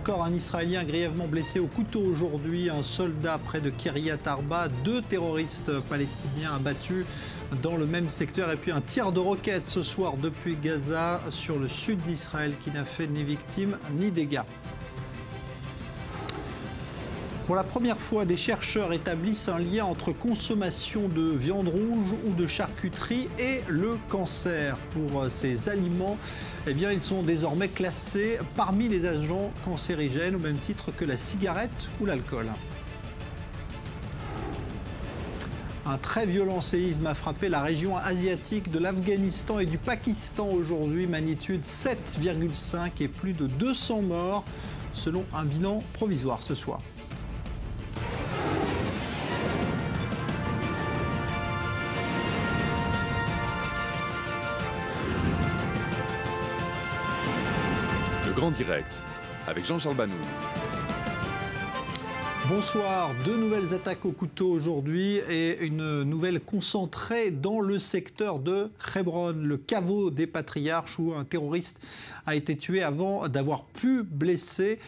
encore un Israélien grièvement blessé au couteau aujourd'hui, un soldat près de Kiryat Arba, 2 terroristes palestiniens abattus dans le même secteur et puis un tir de roquette ce soir depuis Gaza sur le sud d'Israël qui n'a fait ni victime ni dégâts. Pour la première fois, des chercheurs établissent un lien entre consommation de viande rouge ou de charcuterie et le cancer. Pour ces aliments, eh bien, ils sont désormais classés parmi les agents cancérigènes au même titre que la cigarette ou l'alcool. Un très violent séisme a frappé la région asiatique de l'Afghanistan et du Pakistan aujourd'hui, magnitude 7,5 et plus de 200 morts selon un bilan provisoire ce soir. Grand Direct avec Jean-Charles Banou. Bonsoir, 2 nouvelles attaques au couteau aujourd'hui et une nouvelle concentrée dans le secteur de Hebron, le caveau des patriarches où un terroriste a été tué avant d'avoir pu blesser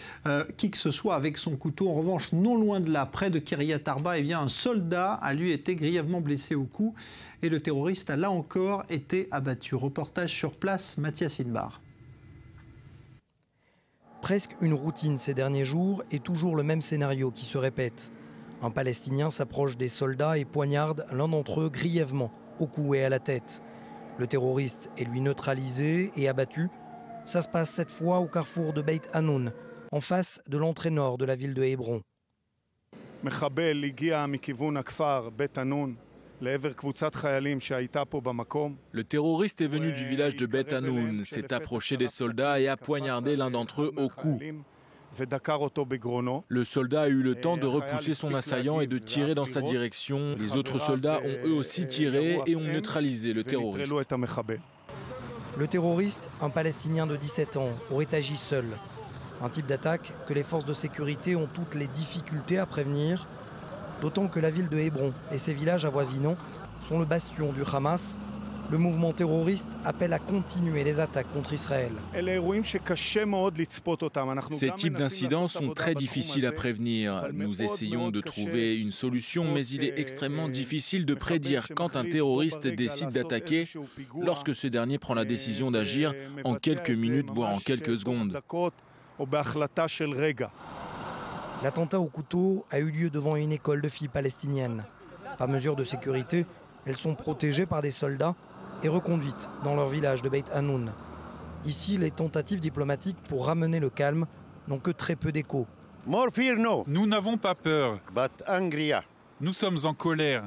qui que ce soit avec son couteau. En revanche, non loin de là, près de Kiryat Arba, eh bien, un soldat a lui été grièvement blessé au cou et le terroriste a là encore été abattu. Reportage sur place, Mathias Inbar. Presque une routine ces derniers jours et toujours le même scénario qui se répète. Un Palestinien s'approche des soldats et poignarde l'un d'entre eux grièvement au cou et à la tête. Le terroriste est lui neutralisé et abattu. Ça se passe cette fois au carrefour de Beit Hanoun, en face de l'entrée nord de la ville de Hébron. Le terroriste est venu du village de Beit Hanoun, s'est approché des soldats et a poignardé l'un d'entre eux au cou. Le soldat a eu le temps de repousser son assaillant et de tirer dans sa direction. Les autres soldats ont eux aussi tiré et ont neutralisé le terroriste. Le terroriste, un Palestinien de 17 ans, aurait agi seul. Un type d'attaque que les forces de sécurité ont toutes les difficultés à prévenir. D'autant que la ville de Hébron et ses villages avoisinants sont le bastion du Hamas. Le mouvement terroriste appelle à continuer les attaques contre Israël. Ces types d'incidents sont très difficiles à prévenir. Nous essayons de trouver une solution, mais il est extrêmement difficile de prédire quand un terroriste décide d'attaquer lorsque ce dernier prend la décision d'agir en quelques minutes, voire en quelques secondes. L'attentat au couteau a eu lieu devant une école de filles palestiniennes. Par mesure de sécurité, elles sont protégées par des soldats et reconduites dans leur village de Beit Hanoun. Ici, les tentatives diplomatiques pour ramener le calme n'ont que très peu d'écho. Nous n'avons pas peur. Nous sommes en colère.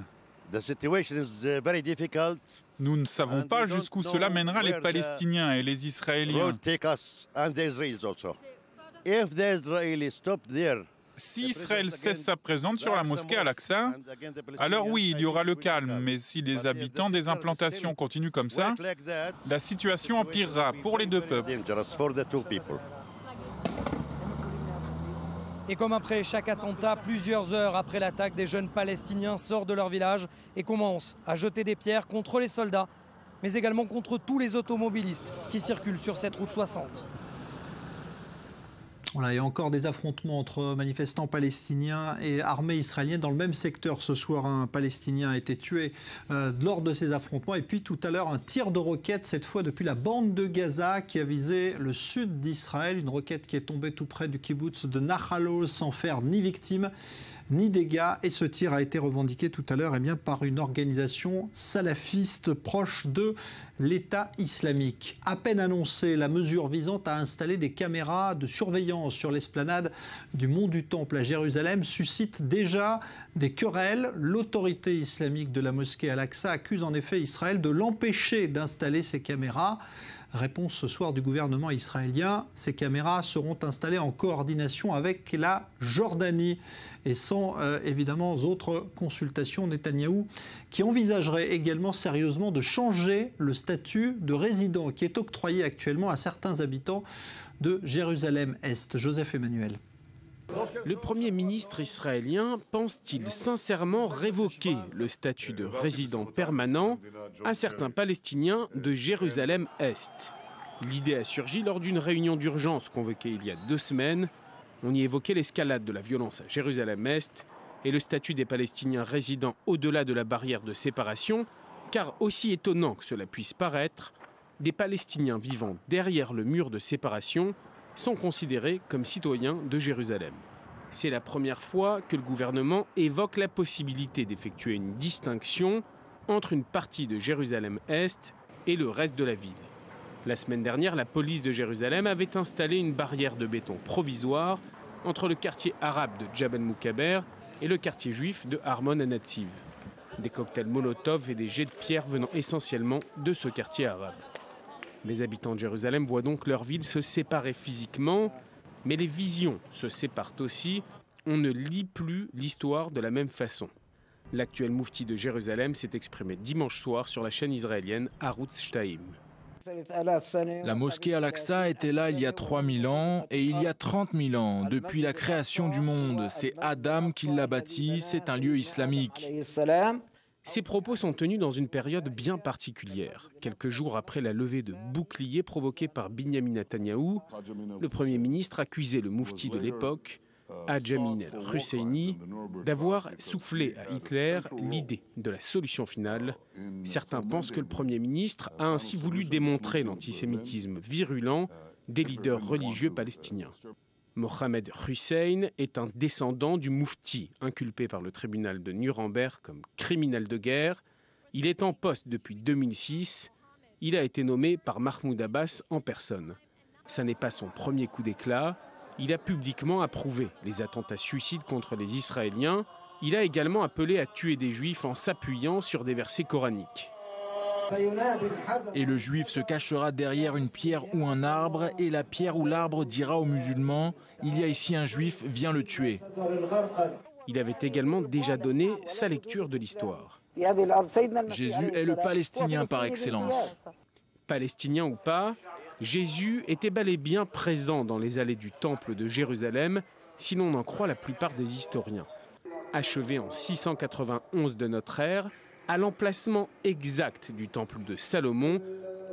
Nous ne savons pas jusqu'où cela mènera les Palestiniens et les Israéliens. Si Israël cesse sa présence sur la mosquée Al-Aqsa, alors oui, il y aura le calme. Mais si les habitants des implantations continuent comme ça, la situation empirera pour les deux peuples. Et comme après chaque attentat, plusieurs heures après l'attaque, des jeunes Palestiniens sortent de leur village et commencent à jeter des pierres contre les soldats, mais également contre tous les automobilistes qui circulent sur cette route 60. Voilà, il y a encore des affrontements entre manifestants palestiniens et armée israélienne dans le même secteur. Ce soir, un Palestinien a été tué lors de ces affrontements. Et puis tout à l'heure, un tir de roquette, cette fois depuis la bande de Gaza, qui a visé le sud d'Israël. Une roquette qui est tombée tout près du kibbutz de Nahal Oz sans faire ni victime ni dégâts. Et ce tir a été revendiqué tout à l'heure par une organisation salafiste proche de l'État islamique. À peine annoncée, la mesure visant à installer des caméras de surveillance sur l'esplanade du Mont du Temple à Jérusalem suscite déjà des querelles. L'autorité islamique de la mosquée Al-Aqsa accuse en effet Israël de l'empêcher d'installer ces caméras. Réponse ce soir du gouvernement israélien, ces caméras seront installées en coordination avec la Jordanie et sans évidemment autres consultations. Netanyahou qui envisagerait également sérieusement de changer le statut de résident qui est octroyé actuellement à certains habitants de Jérusalem-Est. Joseph Emmanuel. Le Premier ministre israélien pense-t-il sincèrement révoquer le statut de résident permanent à certains Palestiniens de Jérusalem-Est? L'idée a surgi lors d'une réunion d'urgence convoquée il y a 2 semaines. On y évoquait l'escalade de la violence à Jérusalem-Est et le statut des Palestiniens résidant au-delà de la barrière de séparation, car aussi étonnant que cela puisse paraître, des Palestiniens vivant derrière le mur de séparation sont considérés comme citoyens de Jérusalem. C'est la première fois que le gouvernement évoque la possibilité d'effectuer une distinction entre une partie de Jérusalem-Est et le reste de la ville. La semaine dernière, la police de Jérusalem avait installé une barrière de béton provisoire entre le quartier arabe de Jabal Moukaber et le quartier juif de Armon HaNatziv. Des cocktails Molotov et des jets de pierre venant essentiellement de ce quartier arabe. Les habitants de Jérusalem voient donc leur ville se séparer physiquement, mais les visions se séparent aussi. On ne lit plus l'histoire de la même façon. L'actuel moufti de Jérusalem s'est exprimé dimanche soir sur la chaîne israélienne Arutz Shtaim. La mosquée Al-Aqsa était là il y a 3000 ans et il y a 30 000 ans, depuis la création du monde. C'est Adam qui l'a bâti, c'est un lieu islamique. Ces propos sont tenus dans une période bien particulière. Quelques jours après la levée de boucliers provoquée par Binyamin Netanyahou, le Premier ministre accusait le moufti de l'époque, Hadj Amin el-Husseini, d'avoir soufflé à Hitler l'idée de la solution finale. Certains pensent que le Premier ministre a ainsi voulu démontrer l'antisémitisme virulent des leaders religieux palestiniens. Mohamed Hussein est un descendant du moufti, inculpé par le tribunal de Nuremberg comme criminel de guerre. Il est en poste depuis 2006. Il a été nommé par Mahmoud Abbas en personne. Ça n'est pas son premier coup d'éclat. Il a publiquement approuvé les attentats suicides contre les Israéliens. Il a également appelé à tuer des Juifs en s'appuyant sur des versets coraniques. Et le juif se cachera derrière une pierre ou un arbre, et la pierre ou l'arbre dira aux musulmans « Il y a ici un juif, viens le tuer ». Il avait également déjà donné sa lecture de l'histoire. Jésus est le Palestinien par excellence. Palestinien ou pas, Jésus était bel et bien présent dans les allées du temple de Jérusalem, si l'on en croit la plupart des historiens. Achevé en 691 de notre ère, à l'emplacement exact du temple de Salomon,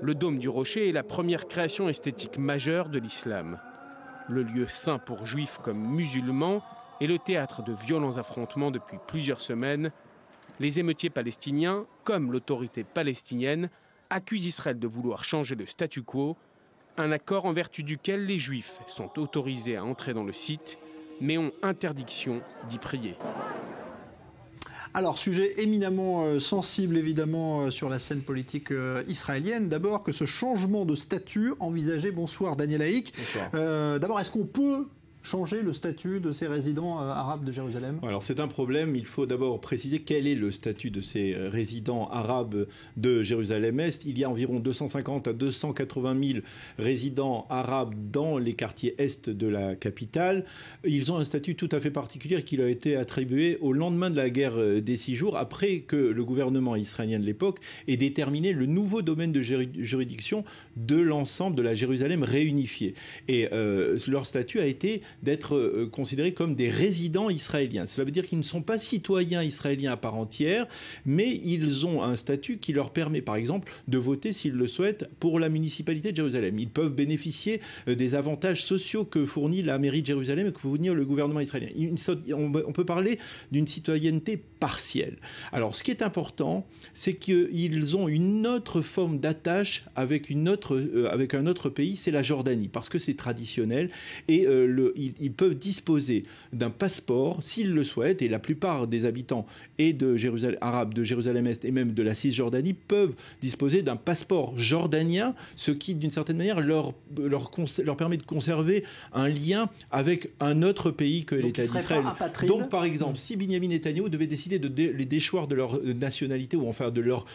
le dôme du rocher est la première création esthétique majeure de l'islam. Le lieu saint pour juifs comme musulmans est le théâtre de violents affrontements depuis plusieurs semaines. Les émeutiers palestiniens, comme l'autorité palestinienne, accusent Israël de vouloir changer le statu quo, un accord en vertu duquel les juifs sont autorisés à entrer dans le site, mais ont interdiction d'y prier. Alors, sujet éminemment sensible, évidemment, sur la scène politique israélienne. D'abord, que ce changement de statut envisagé... Bonsoir, Daniel Haïk. D'abord, est-ce qu'on peut changer le statut de ces résidents arabes de Jérusalem? Alors c'est un problème, il faut d'abord préciser quel est le statut de ces résidents arabes de Jérusalem-Est. Il y a environ 250 à 280 000 résidents arabes dans les quartiers est de la capitale. Ils ont un statut tout à fait particulier qui leur a été attribué au lendemain de la guerre des 6 jours, après que le gouvernement israélien de l'époque ait déterminé le nouveau domaine de juridiction de l'ensemble de la Jérusalem réunifiée. Et leur statut a été d'être considérés comme des résidents israéliens. Cela veut dire qu'ils ne sont pas citoyens israéliens à part entière, mais ils ont un statut qui leur permet, par exemple, de voter, s'ils le souhaitent, pour la municipalité de Jérusalem. Ils peuvent bénéficier des avantages sociaux que fournit la mairie de Jérusalem et que fournit le gouvernement israélien. On peut parler d'une citoyenneté partielle. Alors, ce qui est important, c'est qu'ils ont une autre forme d'attache avec un autre pays, c'est la Jordanie, parce que c'est traditionnel, et ils peuvent disposer d'un passeport s'ils le souhaitent, et la plupart des habitants arabes de Jérusalem-Est et même de la Cisjordanie peuvent disposer d'un passeport jordanien, ce qui d'une certaine manière leur permet de conserver un lien avec un autre pays que l'État d'Israël. Donc par exemple, si Binyamin Netanyahou devait décider de les déchoir de leur nationalité ou enfin de leur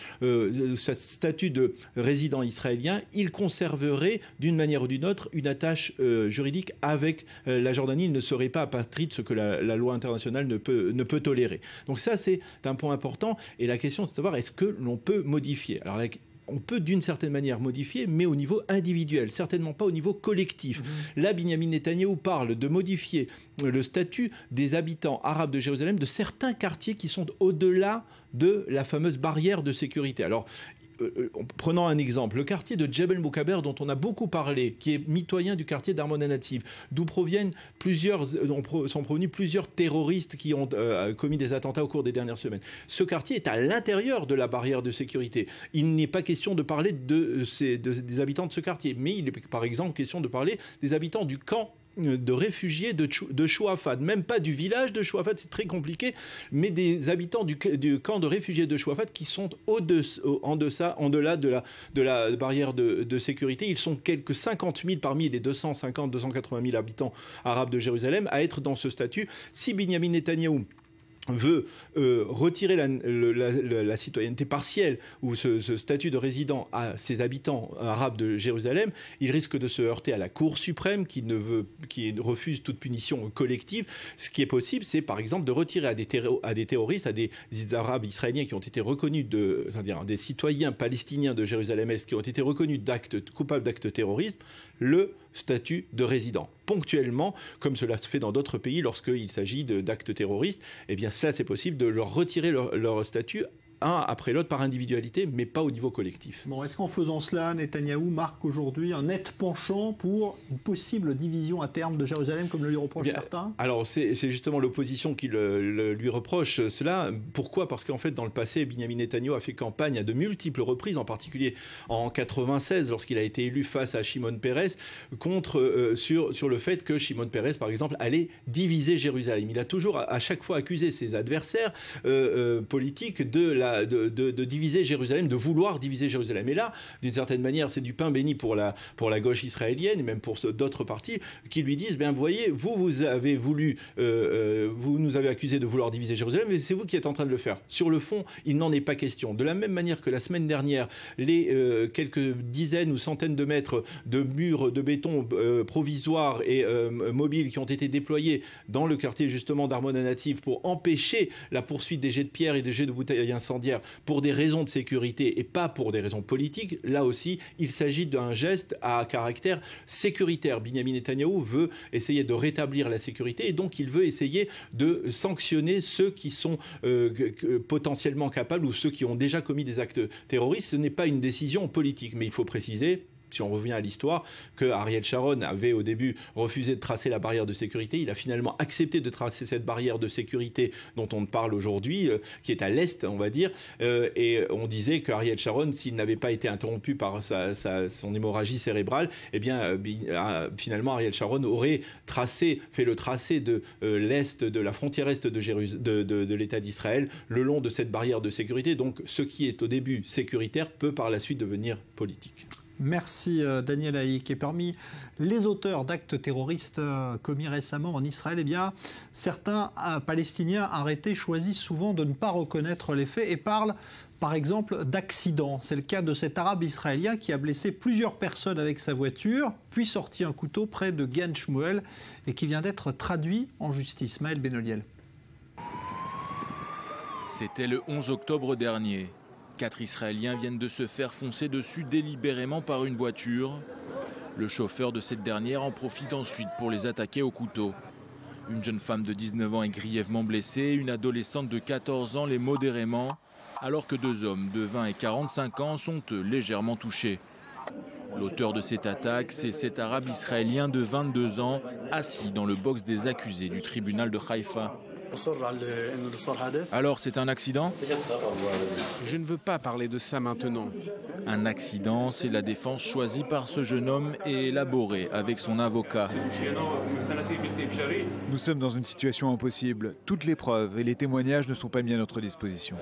statut de résident israélien, ils conserveraient d'une manière ou d'une autre une attache juridique avec la Jordanie. Il ne serait pas apatride, ce que la loi internationale ne peut tolérer. Donc ça, c'est un point important. Et la question, c'est de savoir, est-ce que l'on peut modifier? Alors, on peut d'une certaine manière modifier, mais au niveau individuel, certainement pas au niveau collectif. Là, Binyamin Netanyahou parle de modifier le statut des habitants arabes de Jérusalem, de certains quartiers qui sont au-delà de la fameuse barrière de sécurité. Alors, prenons un exemple, le quartier de Djebel Moukaber dont on a beaucoup parlé, qui est mitoyen du quartier d'Armona Nativ, d'où sont provenus plusieurs terroristes qui ont commis des attentats au cours des dernières semaines. Ce quartier est à l'intérieur de la barrière de sécurité. Il n'est pas question de parler des habitants de ce quartier, mais il est par exemple question de parler des habitants du camp de réfugiés de Chouafat, même pas du village de Chouafat, c'est très compliqué, mais des habitants du camp de réfugiés de Chouafat qui sont en-delà de la barrière de sécurité. Ils sont quelques 50 000 parmi les 280 000 habitants arabes de Jérusalem à être dans ce statut. Si Binyamin Netanyahou veut retirer la citoyenneté partielle ou ce statut de résident à ses habitants arabes de Jérusalem, il risque de se heurter à la Cour suprême qui refuse toute punition collective. Ce qui est possible, c'est par exemple de retirer à des terroristes, à des Arabes israéliens qui ont été reconnus des citoyens palestiniens de Jérusalem-Est qui ont été reconnus coupables d'actes terroristes, le statut de résident. Ponctuellement, comme cela se fait dans d'autres pays lorsqu'il s'agit d'actes terroristes, eh bien cela c'est possible de leur retirer leur statut un après l'autre par individualité, mais pas au niveau collectif. Bon, est-ce qu'en faisant cela, Netanyahou marque aujourd'hui un net penchant pour une possible division à terme de Jérusalem, comme le lui reprochent certains? Alors, c'est justement l'opposition qui lui reproche cela. Pourquoi? Parce qu'en fait, dans le passé, Binyamin Netanyahou a fait campagne à de multiples reprises, en particulier en 1996, lorsqu'il a été élu face à Shimon Peres, sur le fait que Shimon Peres, par exemple, allait diviser Jérusalem. Il a toujours, à chaque fois, accusé ses adversaires politiques de diviser Jérusalem, de vouloir diviser Jérusalem. Et là, d'une certaine manière, c'est du pain béni pour la gauche israélienne et même pour d'autres partis qui lui disent, bien, vous voyez, vous avez voulu, vous nous avez accusé de vouloir diviser Jérusalem, mais c'est vous qui êtes en train de le faire. Sur le fond, il n'en est pas question. De la même manière que la semaine dernière, les quelques dizaines ou centaines de mètres de murs de béton provisoires et mobiles qui ont été déployés dans le quartier justement d'Armona Nativ pour empêcher la poursuite des jets de pierre et des jets de bouteilles incendiaires pour des raisons de sécurité et pas pour des raisons politiques, là aussi, il s'agit d'un geste à caractère sécuritaire. Binyamin Netanyahou veut essayer de rétablir la sécurité et donc il veut essayer de sanctionner ceux qui sont potentiellement capables ou ceux qui ont déjà commis des actes terroristes. Ce n'est pas une décision politique, mais il faut préciser, si on revient à l'histoire, que Ariel Sharon avait au début refusé de tracer la barrière de sécurité. Il a finalement accepté de tracer cette barrière de sécurité dont on parle aujourd'hui, qui est à l'est, on va dire. Et on disait qu'Ariel Sharon, s'il n'avait pas été interrompu par son hémorragie cérébrale, eh bien, finalement, Ariel Sharon aurait fait le tracé de l'est, de la frontière est de l'État d'Israël, le long de cette barrière de sécurité. Donc, ce qui est au début sécuritaire peut par la suite devenir politique. Merci Daniel Haïk. Et parmi les auteurs d'actes terroristes commis récemment en Israël, eh bien, certains Palestiniens arrêtés choisissent souvent de ne pas reconnaître les faits et parlent par exemple d'accidents. C'est le cas de cet Arabe israélien qui a blessé plusieurs personnes avec sa voiture, puis sorti un couteau près de Gan Shmuel et qui vient d'être traduit en justice. Maël Benoliel. C'était le 11 octobre dernier. 4 Israéliens viennent de se faire foncer dessus délibérément par une voiture. Le chauffeur de cette dernière en profite ensuite pour les attaquer au couteau. Une jeune femme de 19 ans est grièvement blessée, une adolescente de 14 ans l'est modérément, alors que 2 hommes de 20 et 45 ans sont eux légèrement touchés. L'auteur de cette attaque, c'est cet Arabe israélien de 22 ans, assis dans le box des accusés du tribunal de Haïfa. Alors, c'est un accident? Je ne veux pas parler de ça maintenant. Un accident, c'est la défense choisie par ce jeune homme et élaborée avec son avocat. Nous sommes dans une situation impossible. Toutes les preuves et les témoignages ne sont pas mis à notre disposition.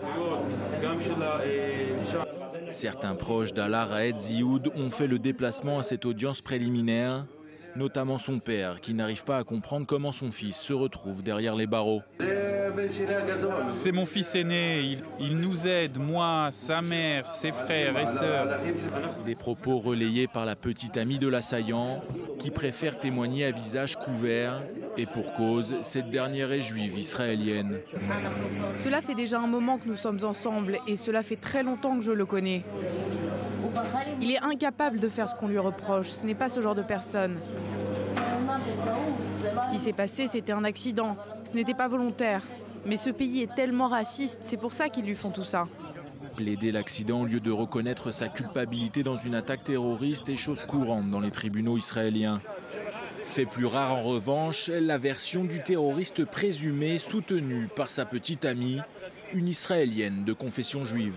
Certains proches d'Alaa Raed Zioud ont fait le déplacement à cette audience préliminaire, notamment son père, qui n'arrive pas à comprendre comment son fils se retrouve derrière les barreaux. C'est mon fils aîné, il nous aide, moi, sa mère, ses frères et sœurs. Des propos relayés par la petite amie de l'assaillant, qui préfère témoigner à visage couvert, et pour cause, cette dernière est juive israélienne. Cela fait déjà un moment que nous sommes ensemble, et cela fait très longtemps que je le connais. Il est incapable de faire ce qu'on lui reproche, ce n'est pas ce genre de personne. Ce qui s'est passé, c'était un accident, ce n'était pas volontaire. Mais ce pays est tellement raciste, c'est pour ça qu'ils lui font tout ça. plaider l'accident au lieu de reconnaître sa culpabilité dans une attaque terroriste est chose courante dans les tribunaux israéliens. Fait plus rare en revanche, la version du terroriste présumé soutenue par sa petite amie, une Israélienne de confession juive.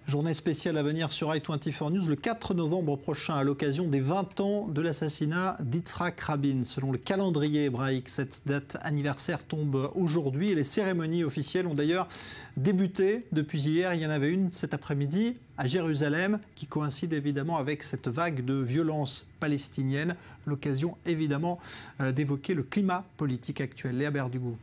Journée spéciale à venir sur i24 News le 4 novembre prochain à l'occasion des 20 ans de l'assassinat d'Yitzhak Rabin. Selon le calendrier hébraïque, cette date anniversaire tombe aujourd'hui et les cérémonies officielles ont d'ailleurs débuté depuis hier. Il y en avait une cet après-midi à Jérusalem qui coïncide évidemment avec cette vague de violence palestinienne. L'occasion évidemment d'évoquer le climat politique actuel. Léa Berdugou.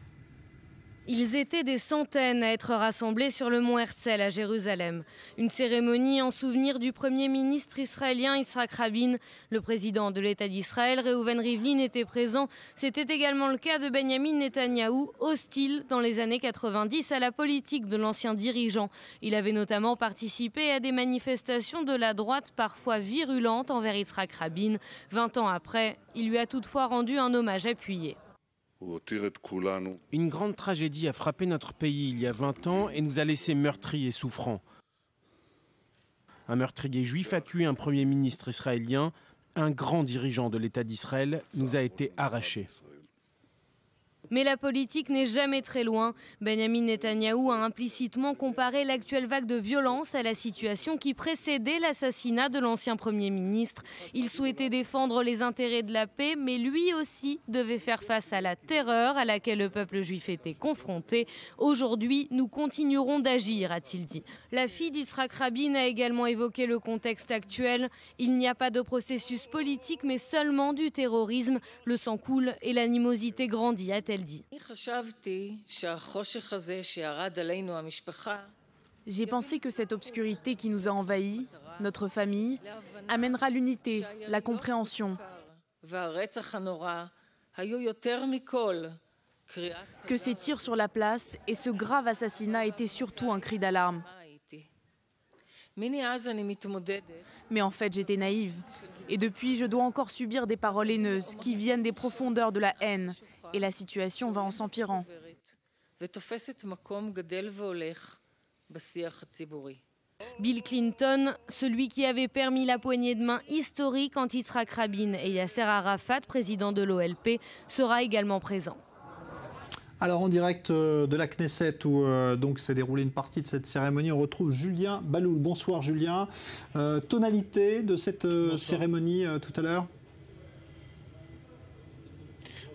Ils étaient des centaines à être rassemblés sur le mont Herzl à Jérusalem. Une cérémonie en souvenir du Premier ministre israélien Yitzhak Rabin. Le président de l'État d'Israël, Reuven Rivlin, était présent. C'était également le cas de Benjamin Netanyahou, hostile dans les années 90 à la politique de l'ancien dirigeant. Il avait notamment participé à des manifestations de la droite parfois virulentes envers Yitzhak Rabin. 20 ans après, il lui a toutefois rendu un hommage appuyé. Une grande tragédie a frappé notre pays il y a 20 ans et nous a laissés meurtris et souffrants. Un meurtrier juif a tué un Premier ministre israélien. Un grand dirigeant de l'État d'Israël nous a été arraché. Mais la politique n'est jamais très loin. Benjamin Netanyahou a implicitement comparé l'actuelle vague de violence à la situation qui précédait l'assassinat de l'ancien Premier ministre. Il souhaitait défendre les intérêts de la paix, mais lui aussi devait faire face à la terreur à laquelle le peuple juif était confronté. Aujourd'hui, nous continuerons d'agir, a-t-il dit. La fille d'Yitzhak Rabin a également évoqué le contexte actuel. Il n'y a pas de processus politique, mais seulement du terrorisme. Le sang coule et l'animosité grandit, a-t-elle dit. J'ai pensé que cette obscurité qui nous a envahis, notre famille, amènera l'unité, la compréhension. Que ces tirs sur la place et ce grave assassinat étaient surtout un cri d'alarme. Mais en fait, j'étais naïve. Et depuis, je dois encore subir des paroles haineuses qui viennent des profondeurs de la haine. Et la situation va en s'empirant. Bill Clinton, celui qui avait permis la poignée de main historique entre Yitzhak Rabin et Yasser Arafat, président de l'OLP, sera également présent. Alors en direct de la Knesset où donc s'est déroulée une partie de cette cérémonie, on retrouve Julien Baloul. Bonsoir Julien. Tonalité de cette cérémonie tout à l'heure?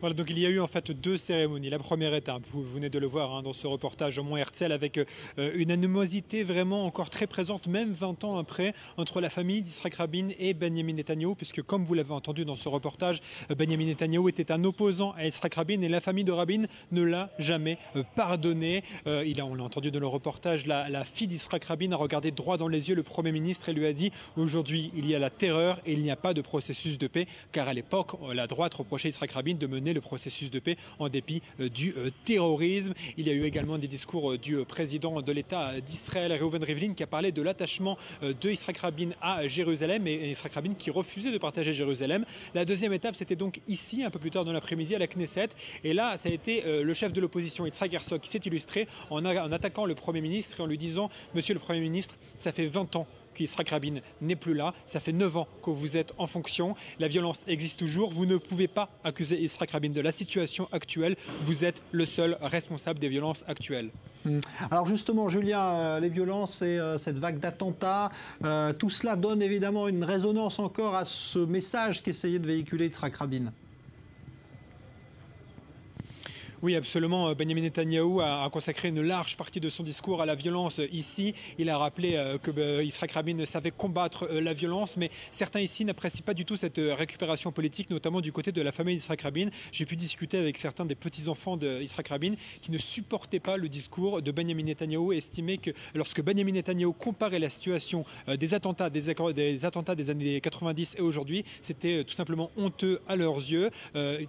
Voilà, donc il y a eu en fait deux cérémonies. La première étape, vous venez de le voir dans ce reportage au mont Herzl, avec une animosité vraiment encore très présente, même 20 ans après, entre la famille d'Yitzhak Rabin et Benjamin Netanyahou, puisque comme vous l'avez entendu dans ce reportage, Benjamin Netanyahou était un opposant à Yitzhak Rabin et la famille de Rabin ne l'a jamais pardonné. On l'a entendu dans le reportage, la fille d'Yitzhak Rabin a regardé droit dans les yeux le Premier ministre et lui a dit « Aujourd'hui, il y a la terreur et il n'y a pas de processus de paix », car à l'époque, la droite reprochait à Yitzhak Rabin de mener le processus de paix en dépit du terrorisme. Il y a eu également des discours du président de l'État d'Israël, Reuven Rivlin, qui a parlé de l'attachement de Yitzhak Rabin à Jérusalem et Yitzhak Rabin qui refusait de partager Jérusalem. La deuxième étape, c'était donc ici, un peu plus tard dans l'après-midi, à la Knesset. Et là, ça a été le chef de l'opposition, Yitzhak Herzog, qui s'est illustré en attaquant le Premier ministre et en lui disant « Monsieur le Premier ministre, ça fait 20 ans qu'Yitzhak Rabin n'est plus là. Ça fait 9 ans que vous êtes en fonction. La violence existe toujours. Vous ne pouvez pas accuser Yitzhak Rabin de la situation actuelle. Vous êtes le seul responsable des violences actuelles. » Alors justement, Julien, les violences et cette vague d'attentats, tout cela donne évidemment une résonance encore à ce message qu'essayait de véhiculer Yitzhak Rabin. Oui, absolument. Benjamin Netanyahou a consacré une large partie de son discours à la violence ici. Il a rappelé que Yitzhak Rabin savait combattre la violence, mais certains ici n'apprécient pas du tout cette récupération politique, notamment du côté de la famille d'Yitzhak Rabin. J'ai pu discuter avec certains des petits-enfants de Yitzhak Rabin qui ne supportaient pas le discours de Benjamin Netanyahou et estimaient que lorsque Benjamin Netanyahou comparait la situation des attentats des années 90 et aujourd'hui, c'était tout simplement honteux à leurs yeux.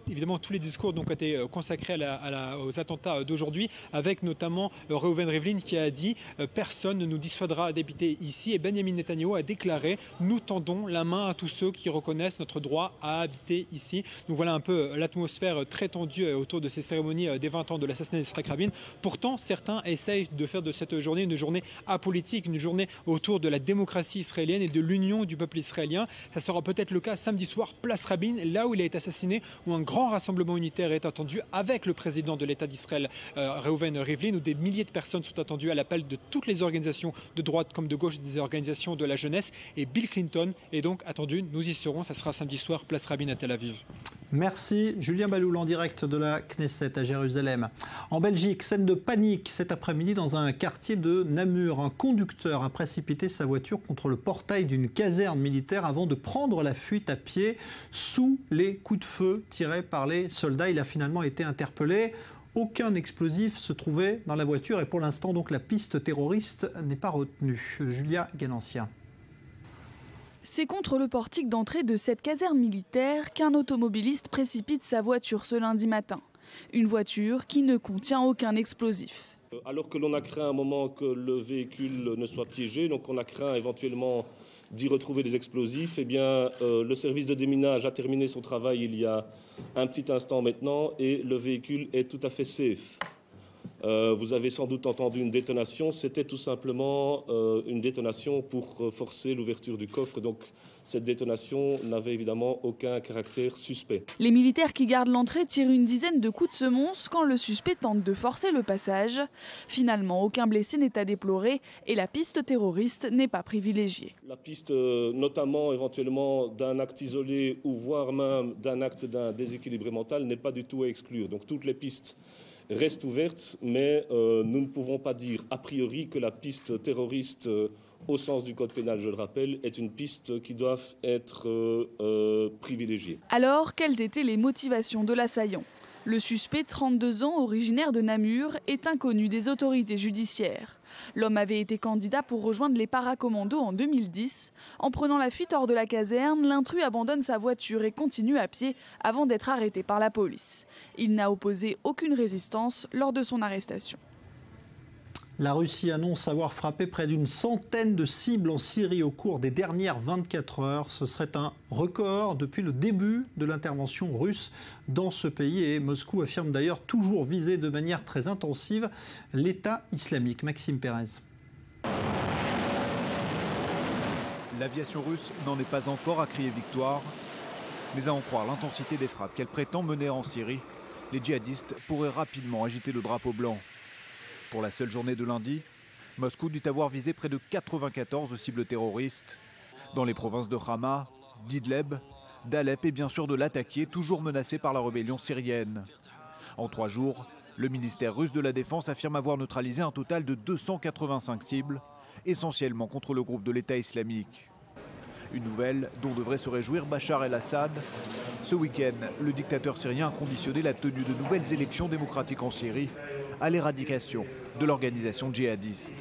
Évidemment, tous les discours donc, ont été consacrés à aux attentats d'aujourd'hui, avec notamment Reuven Rivlin qui a dit « Personne ne nous dissuadera d'habiter ici ». Et Benjamin Netanyahou a déclaré « Nous tendons la main à tous ceux qui reconnaissent notre droit à habiter ici ». Donc voilà un peu l'atmosphère très tendue autour de ces cérémonies des 20 ans de l'assassinat d'Yitzhak Rabin. Pourtant, certains essayent de faire de cette journée une journée apolitique, une journée autour de la démocratie israélienne et de l'union du peuple israélien. Ça sera peut-être le cas samedi soir, place Rabin, là où il a été assassiné, où un grand rassemblement unitaire est attendu avec le président de l'État d'Israël, Reuven Rivlin, où des milliers de personnes sont attendues à l'appel de toutes les organisations de droite comme de gauche, des organisations de la jeunesse. Et Bill Clinton est donc attendu. Nous y serons. Ça sera samedi soir, place Rabin à Tel Aviv. Merci Julien Baloul en direct de la Knesset à Jérusalem. En Belgique, scène de panique cet après-midi dans un quartier de Namur. Un conducteur a précipité sa voiture contre le portail d'une caserne militaire avant de prendre la fuite à pied sous les coups de feu tirés par les soldats. Il a finalement été interpellé. Aucun explosif se trouvait dans la voiture et pour l'instant donc la piste terroriste n'est pas retenue. Julia Ganancien. C'est contre le portique d'entrée de cette caserne militaire qu'un automobiliste précipite sa voiture ce lundi matin. Une voiture qui ne contient aucun explosif. Alors que l'on a craint un moment que le véhicule ne soit piégé, donc on a craint éventuellement d'y retrouver des explosifs, eh bien le service de déminage a terminé son travail il y a un petit instant maintenant et le véhicule est tout à fait safe. Vous avez sans doute entendu une détonation, c'était tout simplement une détonation pour forcer l'ouverture du coffre. Donc cette détonation n'avait évidemment aucun caractère suspect. Les militaires qui gardent l'entrée tirent une dizaine de coups de semonce quand le suspect tente de forcer le passage. Finalement, aucun blessé n'est à déplorer et la piste terroriste n'est pas privilégiée. La piste notamment éventuellement d'un acte isolé ou voire même d'un acte d'un déséquilibre mental n'est pas du tout à exclure. Donc toutes les pistes restent ouvertes, mais nous ne pouvons pas dire a priori que la piste terroriste, au sens du code pénal, je le rappelle, est une piste qui doit être privilégiée. Alors, quelles étaient les motivations de l'assaillant ? Le suspect, 32 ans, originaire de Namur, est inconnu des autorités judiciaires. L'homme avait été candidat pour rejoindre les paracommandos en 2010. En prenant la fuite hors de la caserne, l'intrus abandonne sa voiture et continue à pied avant d'être arrêté par la police. Il n'a opposé aucune résistance lors de son arrestation. La Russie annonce avoir frappé près d'une centaine de cibles en Syrie au cours des dernières 24 heures. Ce serait un record depuis le début de l'intervention russe dans ce pays. Et Moscou affirme d'ailleurs toujours viser de manière très intensive l'État islamique. Maxime Pérez. L'aviation russe n'en est pas encore à crier victoire. Mais à en croire l'intensité des frappes qu'elle prétend mener en Syrie, les djihadistes pourraient rapidement agiter le drapeau blanc. Pour la seule journée de lundi, Moscou dit avoir visé près de 94 cibles terroristes dans les provinces de Hama, d'Idleb, d'Alep et bien sûr de Latakia, toujours menacée par la rébellion syrienne. En 3 jours, le ministère russe de la Défense affirme avoir neutralisé un total de 285 cibles, essentiellement contre le groupe de l'État islamique. Une nouvelle dont devrait se réjouir Bachar el-Assad. Ce week-end, le dictateur syrien a conditionné la tenue de nouvelles élections démocratiques en Syrie à l'éradication de l'organisation djihadiste.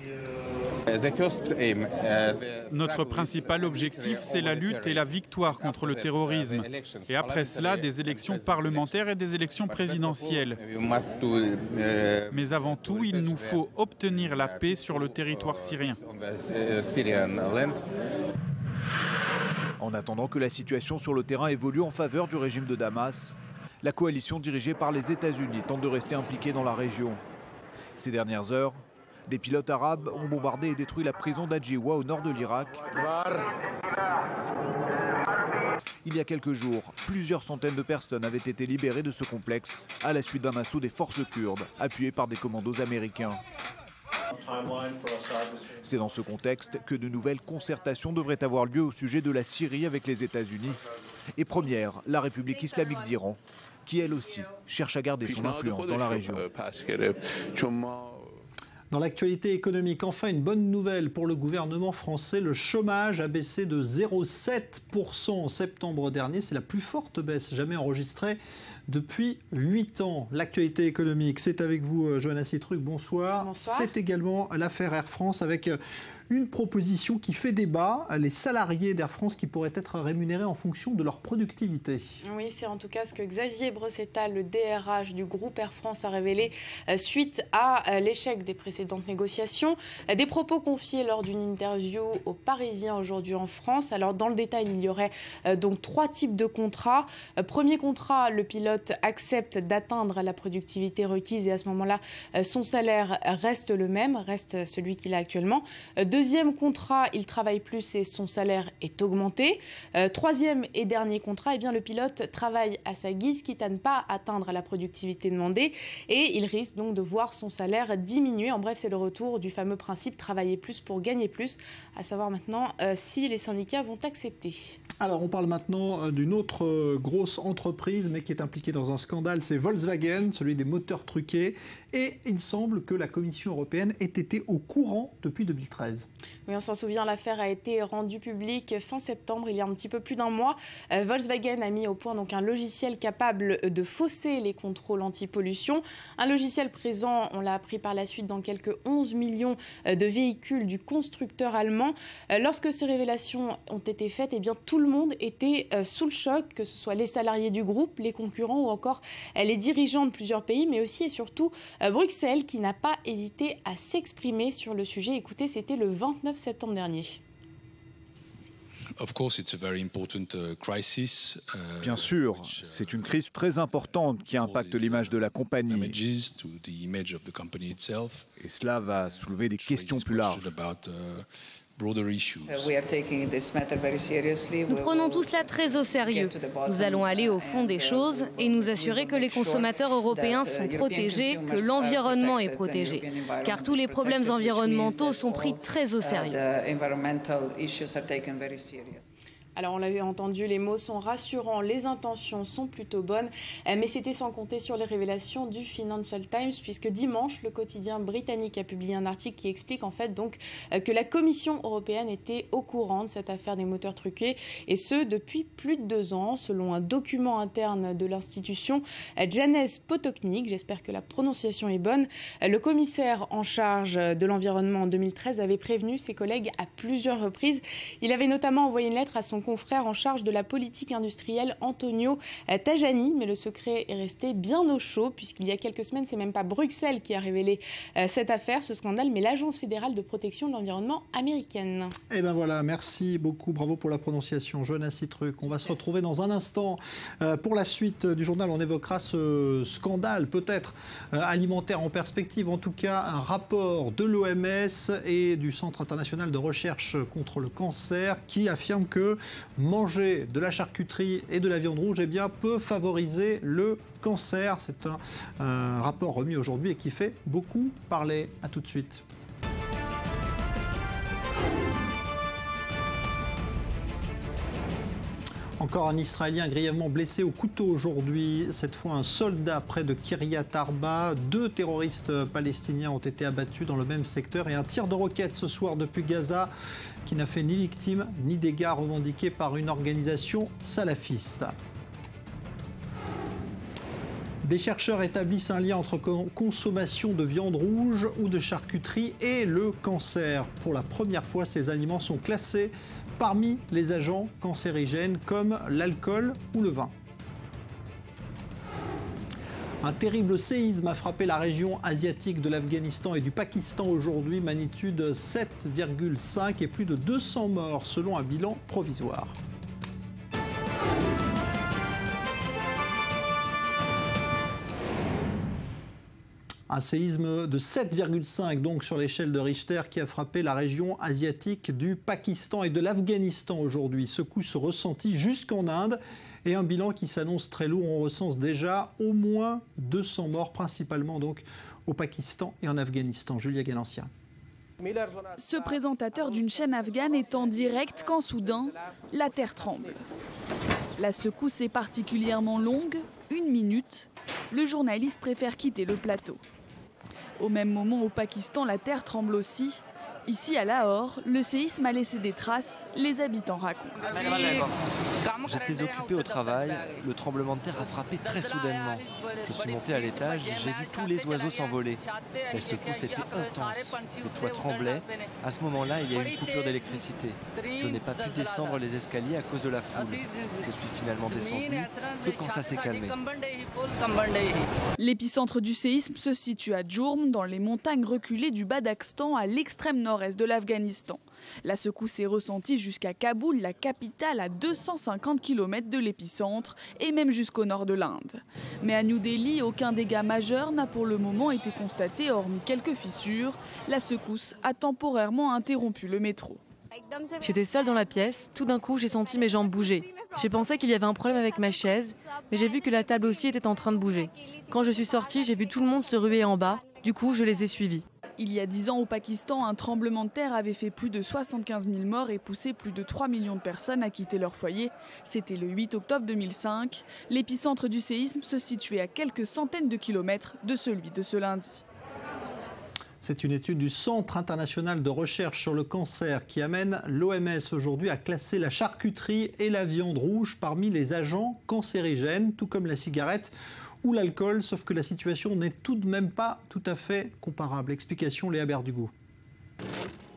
Notre principal objectif, c'est la lutte et la victoire contre le terrorisme. Et après cela, des élections parlementaires et des élections présidentielles. Mais avant tout, il nous faut obtenir la paix sur le territoire syrien. En attendant que la situation sur le terrain évolue en faveur du régime de Damas, la coalition dirigée par les États-Unis tente de rester impliquée dans la région. Ces dernières heures, des pilotes arabes ont bombardé et détruit la prison d'Adjiwa au nord de l'Irak. Il y a quelques jours, plusieurs centaines de personnes avaient été libérées de ce complexe à la suite d'un assaut des forces kurdes appuyées par des commandos américains. C'est dans ce contexte que de nouvelles concertations devraient avoir lieu au sujet de la Syrie avec les États-Unis. Et première, la République islamique d'Iran, qui elle aussi cherche à garder son influence dans la région. Dans l'actualité économique, enfin une bonne nouvelle pour le gouvernement français. Le chômage a baissé de 0,7% en septembre dernier. C'est la plus forte baisse jamais enregistrée depuis 8 ans. L'actualité économique, c'est avec vous, Johanna Citruc. Bonsoir. Bonsoir. C'est également l'affaire Air France avec Une proposition qui fait débat, les salariés d'Air France qui pourraient être rémunérés en fonction de leur productivité. Oui, c'est en tout cas ce que Xavier Brossetal, le DRH du groupe Air France, a révélé suite à l'échec des précédentes négociations. Des propos confiés lors d'une interview aux Parisiens aujourd'hui en France. Alors dans le détail, il y aurait donc 3 types de contrats. Premier contrat, le pilote accepte d'atteindre la productivité requise et à ce moment-là, son salaire reste le même, reste celui qu'il a actuellement. Deuxième contrat, il travaille plus et son salaire est augmenté. Troisième et dernier contrat, eh bien, le pilote travaille à sa guise, quitte à ne pas atteindre la productivité demandée et il risque donc de voir son salaire diminuer. En bref, c'est le retour du fameux principe travailler plus pour gagner plus, à savoir maintenant si les syndicats vont accepter. Alors, on parle maintenant d'une autre grosse entreprise, mais qui est impliquée dans un scandale, c'est Volkswagen, celui des moteurs truqués. Et il semble que la Commission européenne ait été au courant depuis 2013. Oui, on s'en souvient, l'affaire a été rendue publique fin septembre, il y a un petit peu plus d'un mois. Volkswagen a mis au point donc un logiciel capable de fausser les contrôles anti-pollution. Un logiciel présent, on l'a appris par la suite, dans quelques 11 millions de véhicules du constructeur allemand. Lorsque ces révélations ont été faites, eh bien, tout le monde était sous le choc, que ce soit les salariés du groupe, les concurrents ou encore les dirigeants de plusieurs pays, mais aussi et surtout Bruxelles qui n'a pas hésité à s'exprimer sur le sujet. Écoutez, c'était le 29 septembre dernier. Bien sûr, c'est une crise très importante qui impacte l'image de la compagnie. Et cela va soulever des questions plus larges. Nous prenons tout cela très au sérieux. Nous allons aller au fond des choses et nous assurer que les consommateurs européens sont protégés, que l'environnement est protégé. Car tous les problèmes environnementaux sont pris très au sérieux. Alors on l'a entendu, les mots sont rassurants, les intentions sont plutôt bonnes, mais c'était sans compter sur les révélations du Financial Times, puisque dimanche, le quotidien britannique a publié un article qui explique en fait donc que la Commission européenne était au courant de cette affaire des moteurs truqués, et ce depuis plus de 2 ans, selon un document interne de l'institution. Janez Potočnik, j'espère que la prononciation est bonne, le commissaire en charge de l'environnement en 2013 avait prévenu ses collègues à plusieurs reprises. Il avait notamment envoyé une lettre à son confrère en charge de la politique industrielle, Antonio Tajani, mais le secret est resté bien au chaud, puisqu'il y a quelques semaines, c'est même pas Bruxelles qui a révélé cette affaire, ce scandale, mais l'Agence fédérale de protection de l'environnement américaine. Et ben voilà, merci beaucoup, bravo pour la prononciation, Jonas Citruc. On va se retrouver dans un instant pour la suite du journal. On évoquera ce scandale, peut-être alimentaire en perspective, en tout cas un rapport de l'OMS et du Centre international de recherche contre le cancer qui affirme que manger de la charcuterie et de la viande rouge peut favoriser le cancer. C'est un rapport remis aujourd'hui et qui fait beaucoup parler. À tout de suite. Encore un Israélien grièvement blessé au couteau aujourd'hui. Cette fois, un soldat près de Kiryat Arba. 2 terroristes palestiniens ont été abattus dans le même secteur. Et un tir de roquette ce soir depuis Gaza qui n'a fait ni victime ni dégâts revendiqués par une organisation salafiste. Des chercheurs établissent un lien entre consommation de viande rouge ou de charcuterie et le cancer. Pour la première fois, ces aliments sont classés parmi les agents cancérigènes comme l'alcool ou le vin. Un terrible séisme a frappé la région asiatique de l'Afghanistan et du Pakistan aujourd'hui, magnitude 7,5 et plus de 200 morts selon un bilan provisoire. Un séisme de 7,5 donc sur l'échelle de Richter qui a frappé la région asiatique du Pakistan et de l'Afghanistan aujourd'hui. Ce coup se ressentit jusqu'en Inde et un bilan qui s'annonce très lourd. On recense déjà au moins 200 morts, principalement donc au Pakistan et en Afghanistan. Julia Galancia. Ce présentateur d'une chaîne afghane est en direct quand soudain, la terre tremble. La secousse est particulièrement longue, 1 minute. Le journaliste préfère quitter le plateau. Au même moment, au Pakistan, la terre tremble aussi. Ici, à Lahore, le séisme a laissé des traces, les habitants racontent. J'étais occupé au travail, le tremblement de terre a frappé très soudainement. Je suis monté à l'étage, j'ai vu tous les oiseaux s'envoler. La secousse était intense, le toit tremblait. À ce moment-là, il y a eu une coupure d'électricité. Je n'ai pas pu descendre les escaliers à cause de la foule. Je suis finalement descendu que quand ça s'est calmé. L'épicentre du séisme se situe à Djourm, dans les montagnes reculées du Badakhshan, à l'extrême nord-est de l'Afghanistan. La secousse est ressentie jusqu'à Kaboul, la capitale, à 250 km de l'épicentre et même jusqu'au nord de l'Inde. Mais à New Delhi, aucun dégât majeur n'a pour le moment été constaté, hormis quelques fissures. La secousse a temporairement interrompu le métro. J'étais seule dans la pièce, tout d'un coup j'ai senti mes jambes bouger. J'ai pensé qu'il y avait un problème avec ma chaise, mais j'ai vu que la table aussi était en train de bouger. Quand je suis sortie, j'ai vu tout le monde se ruer en bas, du coup je les ai suivis. Il y a 10 ans au Pakistan, un tremblement de terre avait fait plus de 75 000 morts et poussé plus de 3 millions de personnes à quitter leur foyer. C'était le 8 octobre 2005. L'épicentre du séisme se situait à quelques centaines de kilomètres de celui de ce lundi. C'est une étude du Centre international de recherche sur le cancer qui amène l'OMS aujourd'hui à classer la charcuterie et la viande rouge parmi les agents cancérigènes, tout comme la cigarette ou l'alcool, sauf que la situation n'est tout de même pas tout à fait comparable. Explication Léa Berdugo.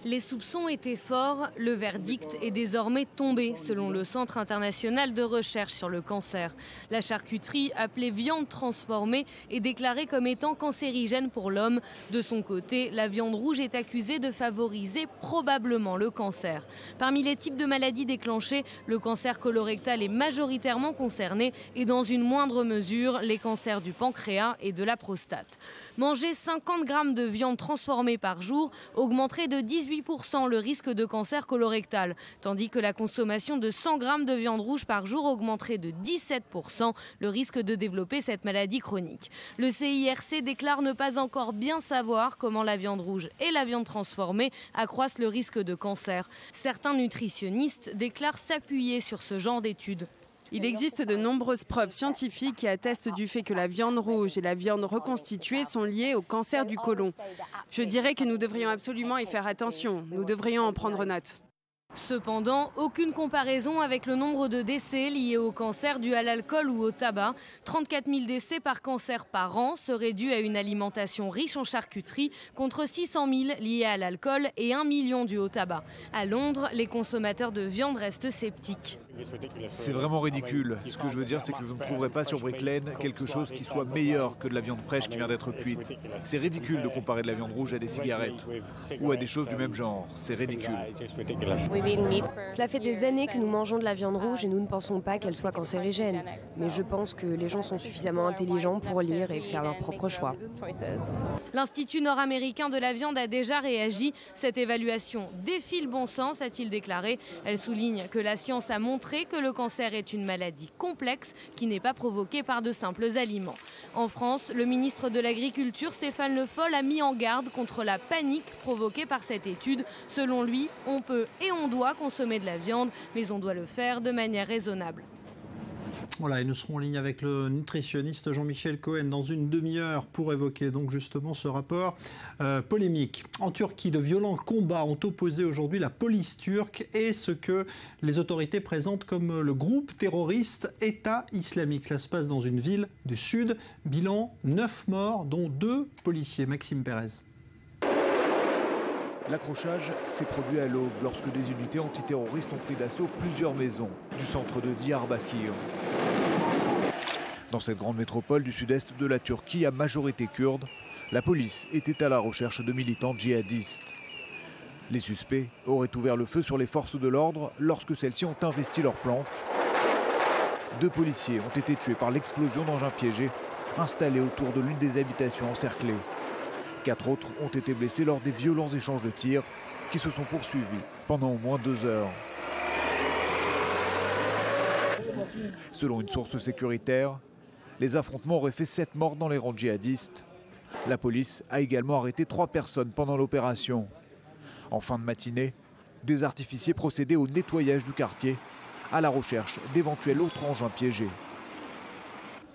Les soupçons étaient forts, le verdict est désormais tombé, selon le Centre international de recherche sur le cancer. La charcuterie, appelée viande transformée, est déclarée comme étant cancérigène pour l'homme. De son côté, la viande rouge est accusée de favoriser probablement le cancer. Parmi les types de maladies déclenchées, le cancer colorectal est majoritairement concerné et dans une moindre mesure, les cancers du pancréas et de la prostate. Manger 50 grammes de viande transformée par jour augmenterait de 18% le risque de cancer colorectal, tandis que la consommation de 100 grammes de viande rouge par jour augmenterait de 17% le risque de développer cette maladie chronique. Le CIRC déclare ne pas encore bien savoir comment la viande rouge et la viande transformée accroissent le risque de cancer. Certains nutritionnistes déclarent s'appuyer sur ce genre d'études. Il existe de nombreuses preuves scientifiques qui attestent du fait que la viande rouge et la viande reconstituée sont liées au cancer du côlon. Je dirais que nous devrions absolument y faire attention. Nous devrions en prendre note. Cependant, aucune comparaison avec le nombre de décès liés au cancer dû à l'alcool ou au tabac. 34 000 décès par cancer par an seraient dus à une alimentation riche en charcuterie, contre 600 000 liés à l'alcool et 1 million dus au tabac. À Londres, les consommateurs de viande restent sceptiques. C'est vraiment ridicule. Ce que je veux dire, c'est que vous ne trouverez pas sur Brick Lane quelque chose qui soit meilleur que de la viande fraîche qui vient d'être cuite. C'est ridicule de comparer de la viande rouge à des cigarettes ou à des choses du même genre. C'est ridicule. Cela fait des années que nous mangeons de la viande rouge et nous ne pensons pas qu'elle soit cancérigène. Mais je pense que les gens sont suffisamment intelligents pour lire et faire leur propre choix. L'Institut nord-américain de la viande a déjà réagi. Cette évaluation défie le bon sens, a-t-il déclaré. Elle souligne que la science a montré que le cancer est une maladie complexe qui n'est pas provoquée par de simples aliments. En France, le ministre de l'Agriculture, Stéphane Le Foll, a mis en garde contre la panique provoquée par cette étude. Selon lui, on peut et on doit consommer de la viande, mais on doit le faire de manière raisonnable. Voilà, et nous serons en ligne avec le nutritionniste Jean-Michel Cohen dans une demi-heure pour évoquer donc justement ce rapport polémique. En Turquie, de violents combats ont opposé aujourd'hui la police turque et ce que les autorités présentent comme le groupe terroriste État islamique. Cela se passe dans une ville du sud. Bilan, 9 morts, dont 2 policiers. Maxime Pérez. L'accrochage s'est produit à l'aube lorsque des unités antiterroristes ont pris d'assaut plusieurs maisons du centre de Diyarbakir. Dans cette grande métropole du sud-est de la Turquie à majorité kurde, la police était à la recherche de militants djihadistes. Les suspects auraient ouvert le feu sur les forces de l'ordre lorsque celles-ci ont investi leur planque. 2 policiers ont été tués par l'explosion d'engins piégés installés autour de l'une des habitations encerclées. 4 autres ont été blessés lors des violents échanges de tirs qui se sont poursuivis pendant au moins 2 heures. Selon une source sécuritaire, les affrontements auraient fait 7 morts dans les rangs djihadistes. La police a également arrêté 3 personnes pendant l'opération. En fin de matinée, des artificiers procédaient au nettoyage du quartier à la recherche d'éventuels autres engins piégés.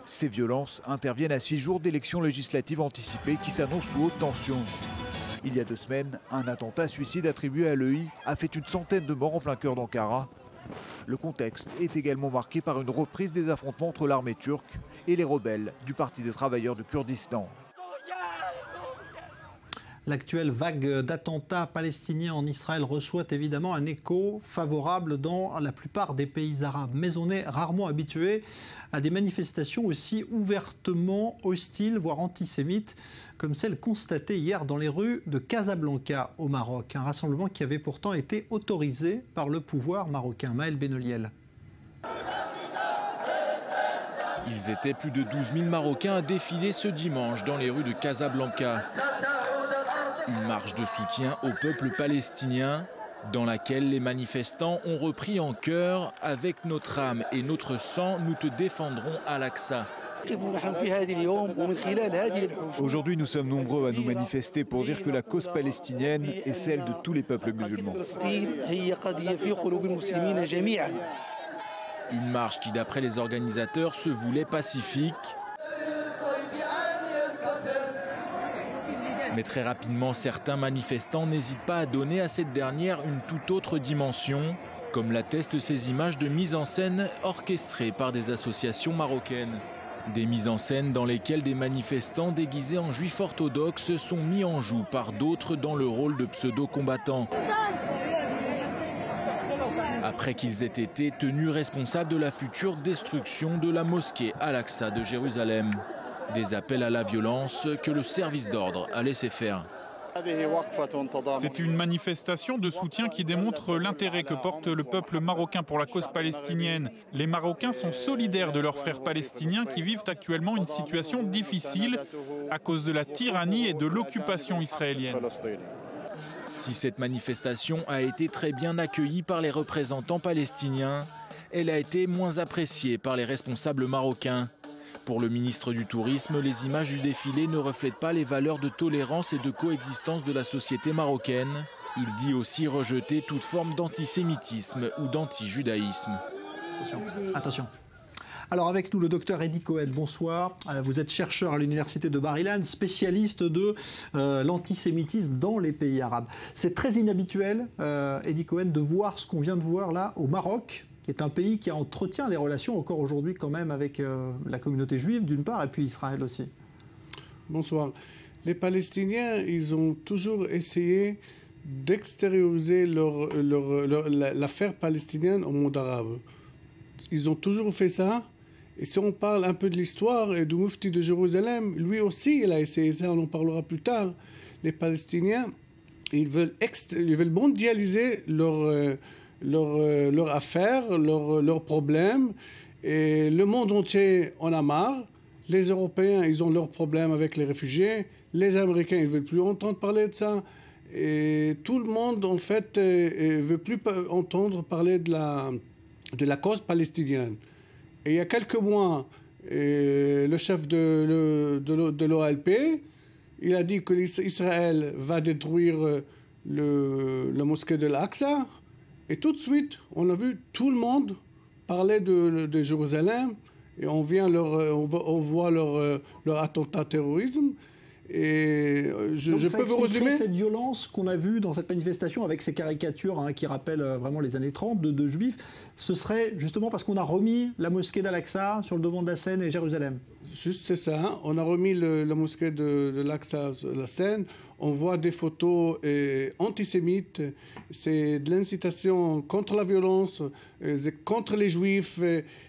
Ces violences interviennent à 6 jours d'élections législatives anticipées qui s'annoncent sous haute tension. Il y a 2 semaines, un attentat suicide attribué à l'EI a fait une centaine de morts en plein cœur d'Ankara. Le contexte est également marqué par une reprise des affrontements entre l'armée turque et les rebelles du Parti des travailleurs du Kurdistan. L'actuelle vague d'attentats palestiniens en Israël reçoit évidemment un écho favorable dans la plupart des pays arabes. Mais on est rarement habitué à des manifestations aussi ouvertement hostiles, voire antisémites, comme celle constatée hier dans les rues de Casablanca au Maroc. Un rassemblement qui avait pourtant été autorisé par le pouvoir marocain. Maël Benoliel. Ils étaient plus de 12 000 Marocains à défiler ce dimanche dans les rues de Casablanca. Une marche de soutien au peuple palestinien dans laquelle les manifestants ont repris en chœur « Avec notre âme et notre sang, nous te défendrons à l'Aqsa ». Aujourd'hui, nous sommes nombreux à nous manifester pour dire que la cause palestinienne est celle de tous les peuples musulmans. Une marche qui, d'après les organisateurs, se voulait pacifique. Mais très rapidement, certains manifestants n'hésitent pas à donner à cette dernière une toute autre dimension, comme l'attestent ces images de mise en scène orchestrées par des associations marocaines. Des mises en scène dans lesquelles des manifestants déguisés en juifs orthodoxes sont mis en joue par d'autres dans le rôle de pseudo-combattants. Après qu'ils aient été tenus responsables de la future destruction de la mosquée Al-Aqsa de Jérusalem. Des appels à la violence que le service d'ordre a laissé faire. C'est une manifestation de soutien qui démontre l'intérêt que porte le peuple marocain pour la cause palestinienne. Les Marocains sont solidaires de leurs frères palestiniens qui vivent actuellement une situation difficile à cause de la tyrannie et de l'occupation israélienne. Si cette manifestation a été très bien accueillie par les représentants palestiniens, elle a été moins appréciée par les responsables marocains. Pour le ministre du Tourisme, les images du défilé ne reflètent pas les valeurs de tolérance et de coexistence de la société marocaine. Il dit aussi rejeter toute forme d'antisémitisme ou d'antijudaïsme. Attention. Alors avec nous le docteur Eddy Cohen, bonsoir. Vous êtes chercheur à l'université de Bar-Ilan, spécialiste de l'antisémitisme dans les pays arabes. C'est très inhabituel, Eddy Cohen, de voir ce qu'on vient de voir là au Maroc, qui est un pays qui entretient des relations encore aujourd'hui quand même avec la communauté juive d'une part et puis Israël aussi. Bonsoir. Les Palestiniens, ils ont toujours essayé d'extérioriser l'affaire palestinienne au monde arabe. Ils ont toujours fait ça. Et si on parle un peu de l'histoire et du Mufti de Jérusalem, lui aussi, il a essayé ça, on en parlera plus tard. Les Palestiniens, ils veulent mondialiser leur affaires, leurs problèmes. Et le monde entier en a marre. Les Européens, ils ont leurs problèmes avec les réfugiés. Les Américains, ils ne veulent plus entendre parler de ça. Et tout le monde, en fait, ne veut plus entendre parler de la cause palestinienne. Et il y a quelques mois, le chef de l'OLP, il a dit que Israël va détruire la mosquée de l'Aqsa. Et tout de suite, on a vu tout le monde parler de Jérusalem. Et on voit leur attentat terrorisme. Et je peux vous résumer cette violence qu'on a vue dans cette manifestation avec ces caricatures qui rappellent vraiment les années 30 de juifs. Ce serait justement parce qu'on a remis la mosquée d'Al-Aqsa sur le devant de la scène et Jérusalem. Juste ça. On a remis la mosquée de l'Aqsa sur la scène. On voit des photos antisémites. C'est de l'incitation contre la violence, contre les juifs.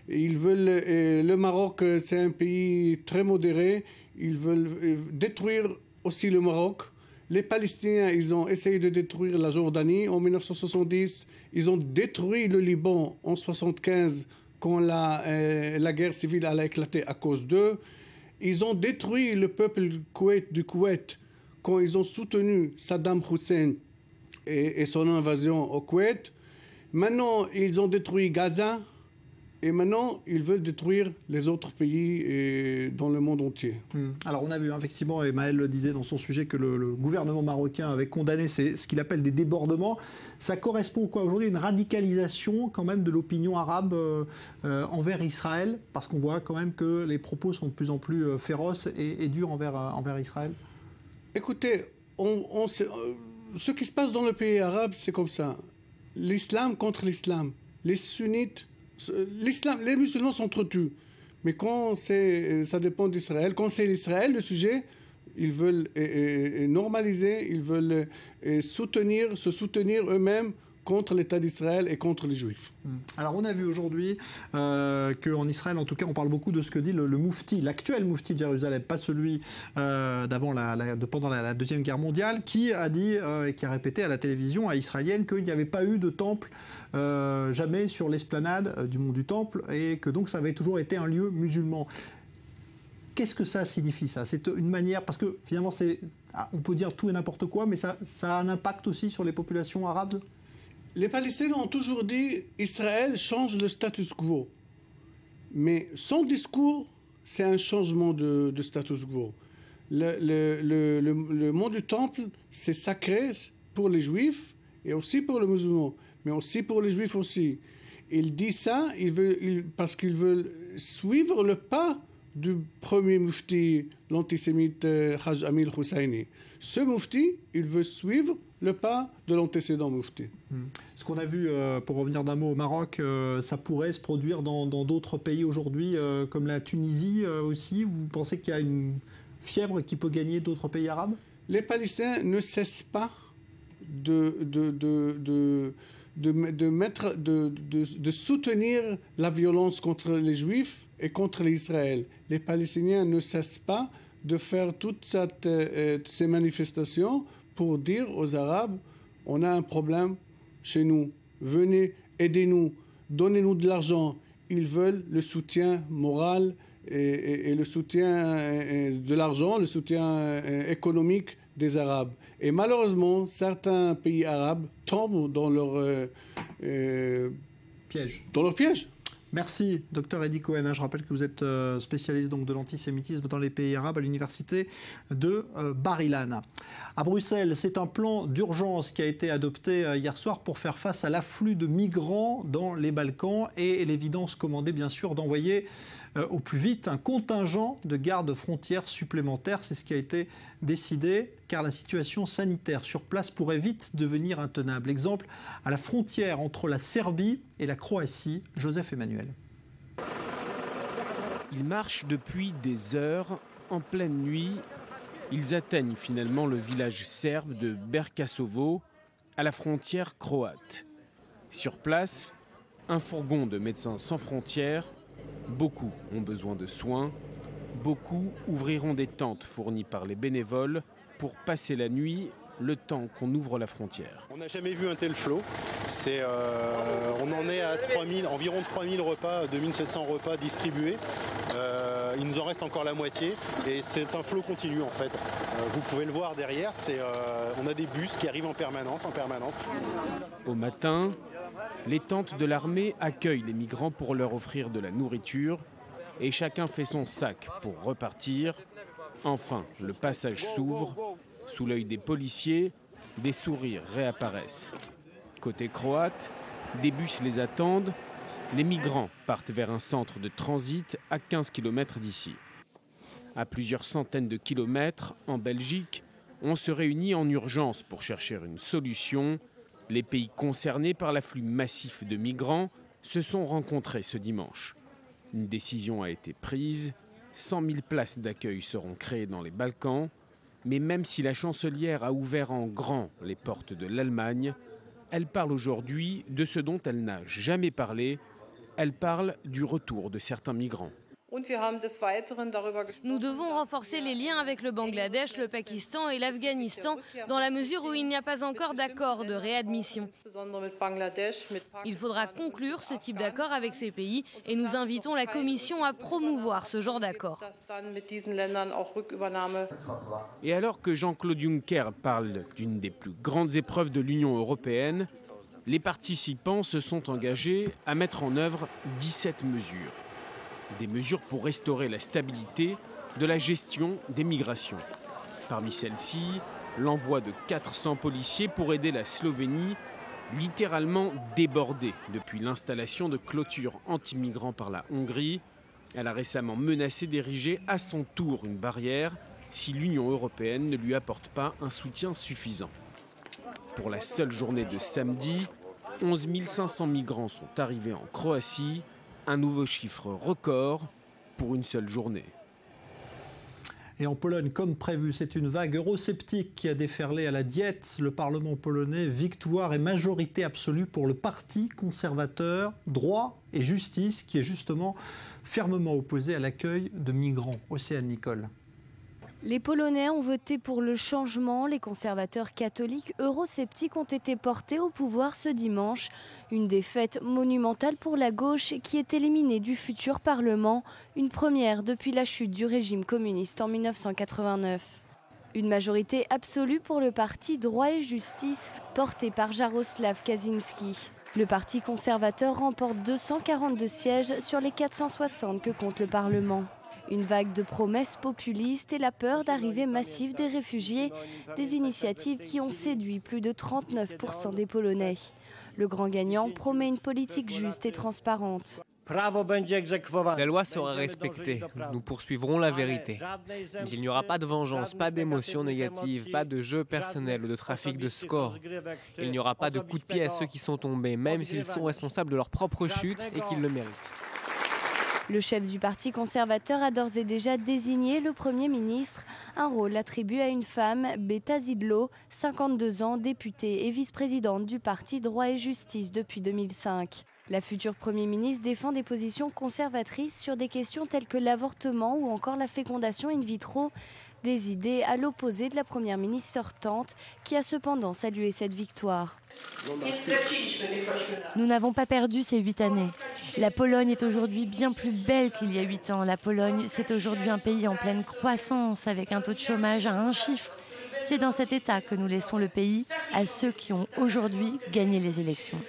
Ils veulent, le Maroc, c'est un pays très modéré. Ils veulent détruire aussi le Maroc. Les Palestiniens, ils ont essayé de détruire la Jordanie en 1970. Ils ont détruit le Liban en 1975 quand la guerre civile a éclaté à cause d'eux. Ils ont détruit le peuple du Koweït quand ils ont soutenu Saddam Hussein et son invasion au Koweït. Maintenant, ils ont détruit Gaza. Et maintenant, ils veulent détruire les autres pays dans le monde entier. Alors on a vu effectivement, et Maël le disait dans son sujet, que le gouvernement marocain avait condamné ce qu'il appelle des débordements. Ça correspond quoi aujourd'hui à une radicalisation quand même de l'opinion arabe envers Israël, parce qu'on voit quand même que les propos sont de plus en plus féroces et durs envers Israël. Écoutez, ce qui se passe dans le pays arabe, c'est comme ça. L'islam contre l'islam. les sunnites, les musulmans s'entretuent. Mais quand ça dépend d'Israël, quand c'est l'Israël, le sujet, ils veulent normaliser, ils veulent se soutenir eux-mêmes contre l'État d'Israël et contre les Juifs. Alors on a vu aujourd'hui qu'en Israël, en tout cas, on parle beaucoup de ce que dit le moufti, l'actuel moufti de Jérusalem, pas celui pendant la Deuxième Guerre mondiale, qui a dit et qui a répété à la télévision israélienne qu'il n'y avait pas eu de temple jamais sur l'esplanade du mont du Temple et que donc ça avait toujours été un lieu musulman. Qu'est-ce que ça signifie, ça? C'est une manière, parce que finalement, on peut dire tout et n'importe quoi, mais ça a un impact aussi sur les populations arabes? Les Palestiniens ont toujours dit Israël change le status quo. Mais son discours, c'est un changement de status quo. Le mont du Temple, c'est sacré pour les Juifs et aussi pour les musulmans, mais aussi pour les Juifs aussi. Il dit ça parce qu'ils veulent suivre le pas du premier moufti, l'antisémite Haj Amir Husseini. Ce moufti, il veut suivre le pas de l'antécédent moufti. Ce qu'on a vu, pour revenir d'un mot au Maroc, ça pourrait se produire dans d'autres pays aujourd'hui, comme la Tunisie aussi. Vous pensez qu'il y a une fièvre qui peut gagner d'autres pays arabes? Les Palestiniens ne cessent pas de soutenir la violence contre les Juifs et contre l'Israël. Les Palestiniens ne cessent pas de faire toutes ces manifestations pour dire aux Arabes, on a un problème chez nous, venez, aidez-nous, donnez-nous de l'argent. Ils veulent le soutien moral et le soutien de l'argent, le soutien économique des Arabes. Et malheureusement, certains pays arabes tombent dans leur piège. Merci, Dr Eddy Cohen. Je rappelle que vous êtes spécialiste donc, de l'antisémitisme dans les pays arabes à l'université de Bar-Ilan. À Bruxelles, c'est un plan d'urgence qui a été adopté hier soir pour faire face à l'afflux de migrants dans les Balkans et l'évidence commandée bien sûr d'envoyer au plus vite un contingent de gardes frontières supplémentaires. C'est ce qui a été décidé car la situation sanitaire sur place pourrait vite devenir intenable. Exemple, à la frontière entre la Serbie et la Croatie, Joseph Emmanuel. Ils marchent depuis des heures, en pleine nuit. Ils atteignent finalement le village serbe de Berkasovo, à la frontière croate. Sur place, un fourgon de Médecins sans frontières. Beaucoup ont besoin de soins. Beaucoup ouvriront des tentes fournies par les bénévoles pour passer la nuit, le temps qu'on ouvre la frontière. On n'a jamais vu un tel flot. On en est à environ 3000 repas, 2700 repas distribués. Il nous en reste encore la moitié et c'est un flot continu en fait. Vous pouvez le voir derrière, on a des bus qui arrivent en permanence. Au matin, les tentes de l'armée accueillent les migrants pour leur offrir de la nourriture et chacun fait son sac pour repartir. Enfin, le passage s'ouvre. Sous l'œil des policiers, des sourires réapparaissent. Côté croate, des bus les attendent. Les migrants partent vers un centre de transit à 15 km d'ici. À plusieurs centaines de kilomètres, en Belgique, on se réunit en urgence pour chercher une solution. Les pays concernés par l'afflux massif de migrants se sont rencontrés ce dimanche. Une décision a été prise. 100 000 places d'accueil seront créées dans les Balkans. Mais même si la chancelière a ouvert en grand les portes de l'Allemagne, elle parle aujourd'hui de ce dont elle n'a jamais parlé. Elle parle du retour de certains migrants. Nous devons renforcer les liens avec le Bangladesh, le Pakistan et l'Afghanistan dans la mesure où il n'y a pas encore d'accord de réadmission. Il faudra conclure ce type d'accord avec ces pays et nous invitons la Commission à promouvoir ce genre d'accord. Et alors que Jean-Claude Juncker parle d'une des plus grandes épreuves de l'Union européenne, les participants se sont engagés à mettre en œuvre 17 mesures. Des mesures pour restaurer la stabilité de la gestion des migrations. Parmi celles-ci, l'envoi de 400 policiers pour aider la Slovénie, littéralement débordée depuis l'installation de clôtures anti-migrants par la Hongrie. Elle a récemment menacé d'ériger à son tour une barrière si l'Union européenne ne lui apporte pas un soutien suffisant. Pour la seule journée de samedi, 11 500 migrants sont arrivés en Croatie, un nouveau chiffre record pour une seule journée. Et en Pologne, comme prévu, c'est une vague eurosceptique qui a déferlé à la Diète. Le Parlement polonais, victoire et majorité absolue pour le parti conservateur, droit et justice, qui est justement fermement opposé à l'accueil de migrants. Océane Nicole. Les Polonais ont voté pour le changement. Les conservateurs catholiques eurosceptiques ont été portés au pouvoir ce dimanche. Une défaite monumentale pour la gauche qui est éliminée du futur Parlement. Une première depuis la chute du régime communiste en 1989. Une majorité absolue pour le parti Droit et Justice porté par Jarosław Kaczyński. Le parti conservateur remporte 242 sièges sur les 460 que compte le Parlement. Une vague de promesses populistes et la peur d'arrivée massive des réfugiés, des initiatives qui ont séduit plus de 39% des Polonais. Le grand gagnant promet une politique juste et transparente. La loi sera respectée, nous poursuivrons la vérité. Mais il n'y aura pas de vengeance, pas d'émotions négatives, pas de jeu personnel ou de trafic de score. Il n'y aura pas de coups de pied à ceux qui sont tombés, même s'ils sont responsables de leur propre chute et qu'ils le méritent. Le chef du parti conservateur a d'ores et déjà désigné le Premier ministre, un rôle attribué à une femme, Beata Szydło, 52 ans, députée et vice-présidente du parti Droit et Justice depuis 2005. La future Premier ministre défend des positions conservatrices sur des questions telles que l'avortement ou encore la fécondation in vitro, des idées à l'opposé de la Première ministre sortante qui a cependant salué cette victoire. Nous n'avons pas perdu ces 8 années. La Pologne est aujourd'hui bien plus belle qu'il y a 8 ans. La Pologne, c'est aujourd'hui un pays en pleine croissance avec un taux de chômage à 1 chiffre. C'est dans cet état que nous laissons le pays à ceux qui ont aujourd'hui gagné les élections.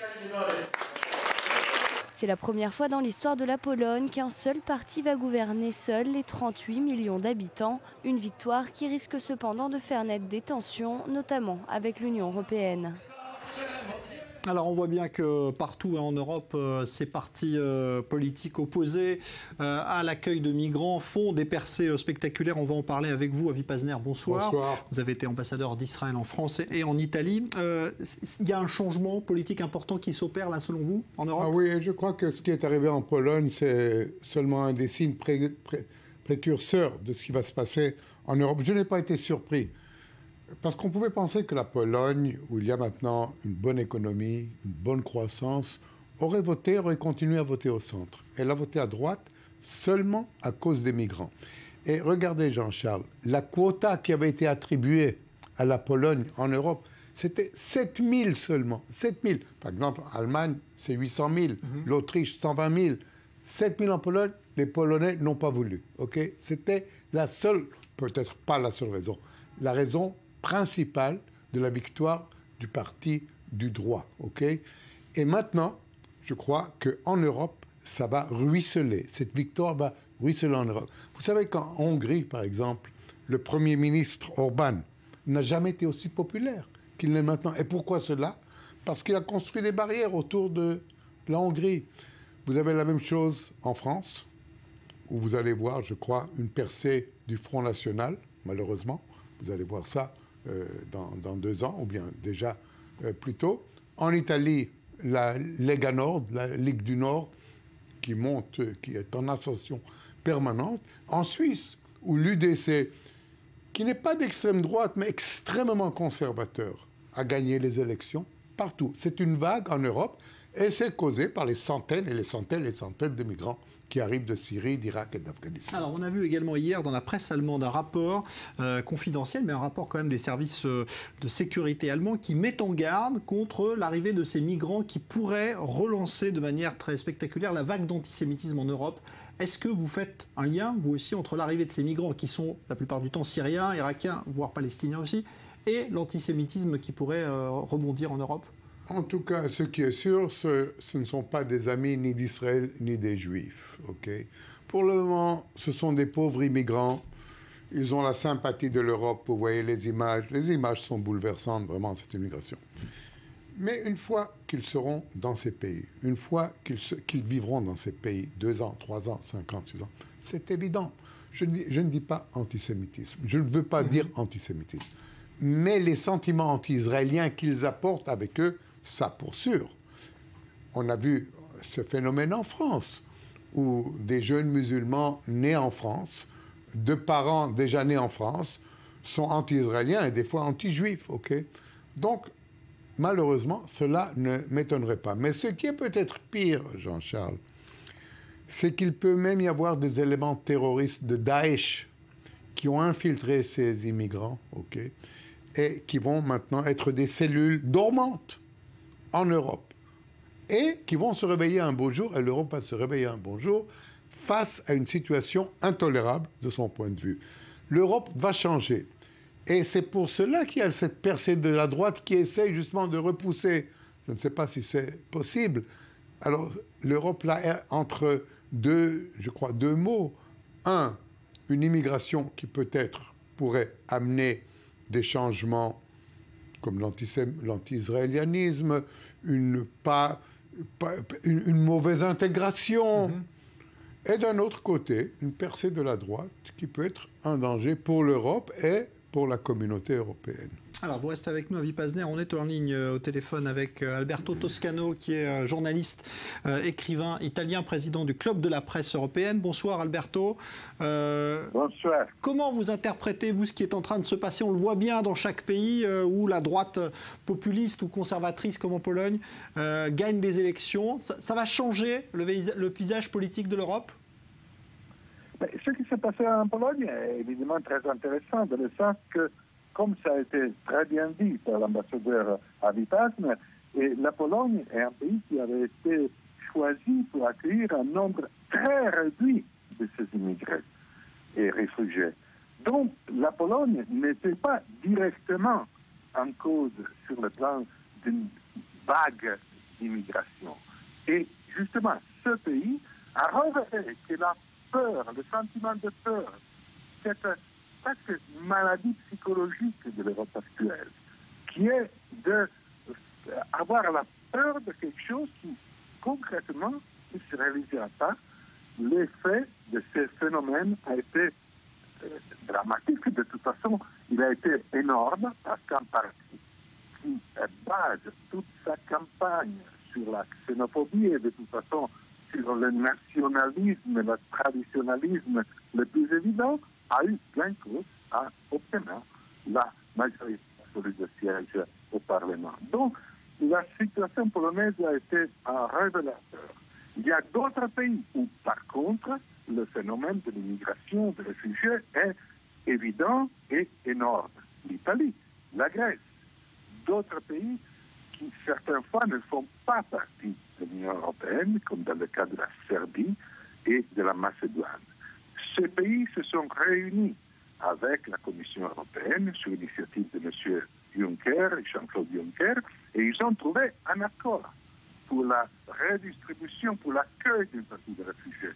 C'est la première fois dans l'histoire de la Pologne qu'un seul parti va gouverner seul les 38 millions d'habitants. Une victoire qui risque cependant de faire naître des tensions, notamment avec l'Union européenne. Alors on voit bien que partout en Europe, ces partis politiques opposés à l'accueil de migrants font des percées spectaculaires. On va en parler avec vous, Avi Pazner, bonsoir. Bonsoir. Vous avez été ambassadeur d'Israël en France et en Italie. Il y a un changement politique important qui s'opère là selon vous en Europe? Ah oui, je crois que ce qui est arrivé en Pologne, c'est seulement un des signes précurseurs de ce qui va se passer en Europe. Je n'ai pas été surpris. Parce qu'on pouvait penser que la Pologne, où il y a maintenant une bonne économie, une bonne croissance, aurait continué à voter au centre. Elle a voté à droite seulement à cause des migrants. Et regardez, Jean-Charles, la quota qui avait été attribuée à la Pologne en Europe, c'était 7 000 seulement. 7 000. Par exemple, Allemagne, c'est 800 000. L'Autriche, 120 000. 7 000 en Pologne, les Polonais n'ont pas voulu. Okay? C'était la seule, peut-être pas la seule raison, la raison principale de la victoire du parti du droit. Okay? Et maintenant, je crois qu'en Europe, ça va ruisseler. Cette victoire va ruisseler en Europe. Vous savez qu'en Hongrie, par exemple, le Premier ministre Orban n'a jamais été aussi populaire qu'il l'est maintenant. Et pourquoi cela? Parce qu'il a construit des barrières autour de la Hongrie. Vous avez la même chose en France, où vous allez voir, je crois, une percée du Front National, malheureusement. Vous allez voir ça dans 2 ans, ou bien déjà plus tôt. En Italie, la Lega Nord, la Ligue du Nord, qui monte, qui est en ascension permanente. En Suisse, où l'UDC, qui n'est pas d'extrême droite, mais extrêmement conservateur, a gagné les élections partout. C'est une vague en Europe, et c'est causé par les centaines et les centaines de migrants qui arrivent de Syrie, d'Irak et d'Afghanistan. Alors on a vu également hier dans la presse allemande un rapport confidentiel, mais un rapport quand même des services de sécurité allemands qui met en garde contre l'arrivée de ces migrants qui pourraient relancer de manière très spectaculaire la vague d'antisémitisme en Europe. Est-ce que vous faites un lien, vous aussi, entre l'arrivée de ces migrants qui sont la plupart du temps syriens, irakiens, voire palestiniens aussi, et l'antisémitisme qui pourrait rebondir en Europe ? En tout cas, ce qui est sûr, ce ne sont pas des amis ni d'Israël ni des Juifs. Okay? Pour le moment, ce sont des pauvres immigrants. Ils ont la sympathie de l'Europe. Vous voyez les images sont bouleversantes, vraiment, cette immigration. Mais une fois qu'ils seront dans ces pays, une fois qu'ils vivront dans ces pays, 2 ans, 3 ans, 5 ans, 6 ans, c'est évident. Je ne dis pas antisémitisme. Je ne veux pas dire antisémitisme. Mais les sentiments anti-israéliens qu'ils apportent avec eux, ça pour sûr. On a vu ce phénomène en France, où des jeunes musulmans nés en France, de parents déjà nés en France, sont anti-israéliens et des fois anti-juifs. Donc, malheureusement, cela ne m'étonnerait pas. Mais ce qui est peut-être pire, Jean-Charles, c'est qu'il peut même y avoir des éléments terroristes de Daesh qui ont infiltré ces immigrants, et qui vont maintenant être des cellules dormantes en Europe, et qui vont se réveiller un beau jour, et l'Europe va se réveiller un bon jour, face à une situation intolérable de son point de vue. L'Europe va changer. Et c'est pour cela qu'il y a cette percée de la droite qui essaye justement de repousser. Je ne sais pas si c'est possible. Alors, l'Europe, là, est entre deux mots. Un, une immigration qui peut-être pourrait amener des changements comme l'anti-israélianisme, une mauvaise intégration. Et d'un autre côté, une percée de la droite qui peut être un danger pour l'Europe et pour la communauté européenne. Alors, vous restez avec nous, Avi Pazner. On est en ligne au téléphone avec Alberto Toscano, qui est journaliste, écrivain italien, président du Club de la presse européenne. Bonsoir, Alberto. Bonsoir. Comment vous interprétez, vous, ce qui est en train de se passer? On le voit bien dans chaque pays où la droite populiste ou conservatrice, comme en Pologne, gagne des élections. Ça va changer le visage politique de l'Europe? Ce qui s'est passé en Pologne est évidemment très intéressant, dans le sens que, comme ça a été très bien dit par l'ambassadeur Avi Pazner, la Pologne est un pays qui avait été choisi pour accueillir un nombre très réduit de ces immigrés et réfugiés. Donc, la Pologne n'était pas directement en cause sur le plan d'une vague d'immigration. Et justement, ce pays a révélé que la peur, le sentiment de peur, cette presque maladie psychologique de l'Europe actuelle, qui est d'avoir la peur de quelque chose qui, concrètement, ne se réalisera pas. L'effet de ces phénomènes a été dramatique. De toute façon, il a été énorme, parce qu'un parti qui base toute sa campagne sur la xénophobie et de toute façon sur le nationalisme et le traditionnalisme le plus évident, a eu gain de cause à obtenir la majorité absolue de sièges au Parlement. Donc, la situation polonaise a été un révélateur. Il y a d'autres pays où, par contre, le phénomène de l'immigration des réfugiés est évident et énorme. L'Italie, la Grèce, d'autres pays qui, certaines fois, ne font pas partie de l'Union européenne, comme dans le cas de la Serbie et de la Macédoine. Ces pays se sont réunis avec la Commission européenne sur l'initiative de M. Juncker, Jean-Claude Juncker, et ils ont trouvé un accord pour la redistribution, pour l'accueil d'une partie des réfugiés.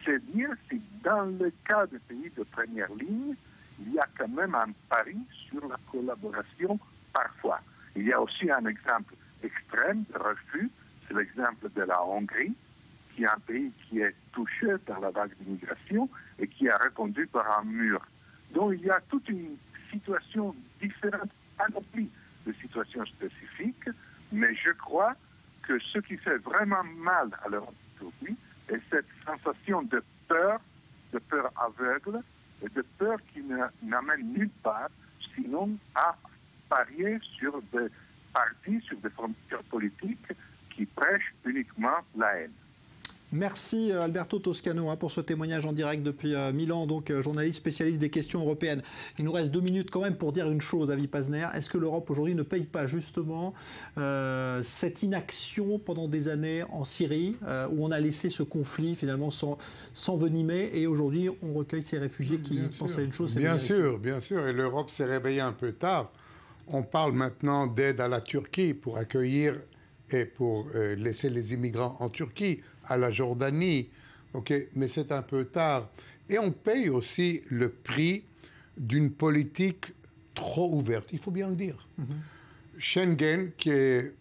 C'est dire si dans le cas des pays de première ligne, il y a quand même un pari sur la collaboration parfois. Il y a aussi un exemple extrême de refus, c'est l'exemple de la Hongrie, qui est un pays qui est touché par la vague d'immigration et qui a répondu par un mur. Donc il y a toute une situation différente, panoplie de situations spécifiques, mais je crois que ce qui fait vraiment mal à l'Europe aujourd'hui est cette sensation de peur aveugle et de peur qui n'amène nulle part, sinon à parier sur des partis, sur des frontières politiques qui prêchent uniquement la haine. Merci Alberto Toscano pour ce témoignage en direct depuis Milan, donc journaliste spécialiste des questions européennes. Il nous reste 2 minutes quand même pour dire une chose, Avi Pazner. Est-ce que l'Europe aujourd'hui ne paye pas justement cette inaction pendant des années en Syrie, où on a laissé ce conflit finalement s'envenimer et aujourd'hui on recueille ces réfugiés qui pensent à une chose? Bien sûr. Et l'Europe s'est réveillée un peu tard. On parle maintenant d'aide à la Turquie pour accueillir et pour laisser les immigrants en Turquie, à la Jordanie. Mais c'est un peu tard. Et on paye aussi le prix d'une politique trop ouverte, il faut bien le dire. Schengen, qui est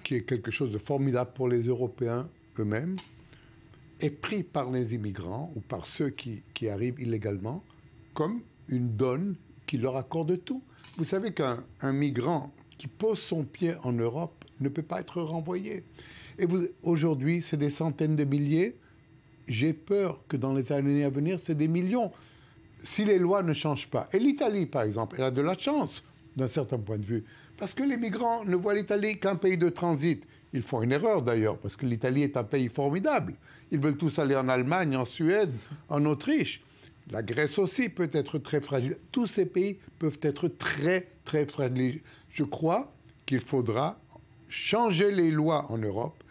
quelque chose de formidable pour les Européens eux-mêmes, est pris par les immigrants ou par ceux qui arrivent illégalement comme une donne qui leur accorde tout. Vous savez qu'un migrant qui pose son pied en Europe ne peut pas être renvoyé. Et aujourd'hui, c'est des centaines de milliers. J'ai peur que dans les années à venir, c'est des millions. Si les lois ne changent pas. Et l'Italie, par exemple, elle a de la chance d'un certain point de vue. Parce que les migrants ne voient l'Italie qu'un pays de transit. Ils font une erreur d'ailleurs, parce que l'Italie est un pays formidable. Ils veulent tous aller en Allemagne, en Suède, en Autriche. La Grèce aussi peut être très fragile. Tous ces pays peuvent être très, très fragiles. Je crois qu'il faudra changer les lois en Europe.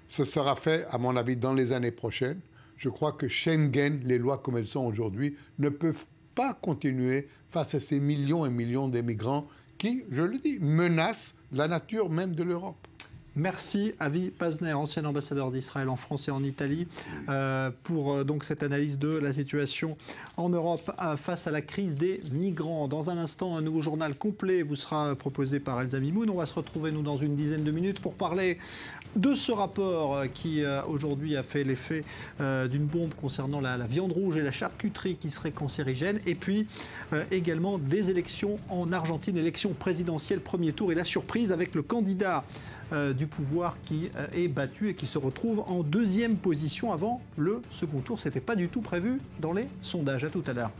Ce sera fait, à mon avis, dans les années prochaines. Je crois que Schengen, les lois comme elles sont aujourd'hui, ne peuvent pas continuer face à ces millions et millions d'immigrants qui, je le dis, menacent la nature même de l'Europe. Merci Avi Pazner, ancien ambassadeur d'Israël en France et en Italie, pour donc cette analyse de la situation en Europe face à la crise des migrants. Dans un instant, un nouveau journal complet vous sera proposé par Elsa Mimoun. On va se retrouver, nous, dans une dizaine de minutes pour parler de ce rapport qui, aujourd'hui, a fait l'effet d'une bombe concernant la viande rouge et la charcuterie qui serait cancérigène. Et puis, également des élections en Argentine, élections présidentielles, premier tour. Et la surprise avec le candidat du pouvoir qui est battu et qui se retrouve en deuxième position avant le second tour. Ce n'était pas du tout prévu dans les sondages. À tout à l'heure.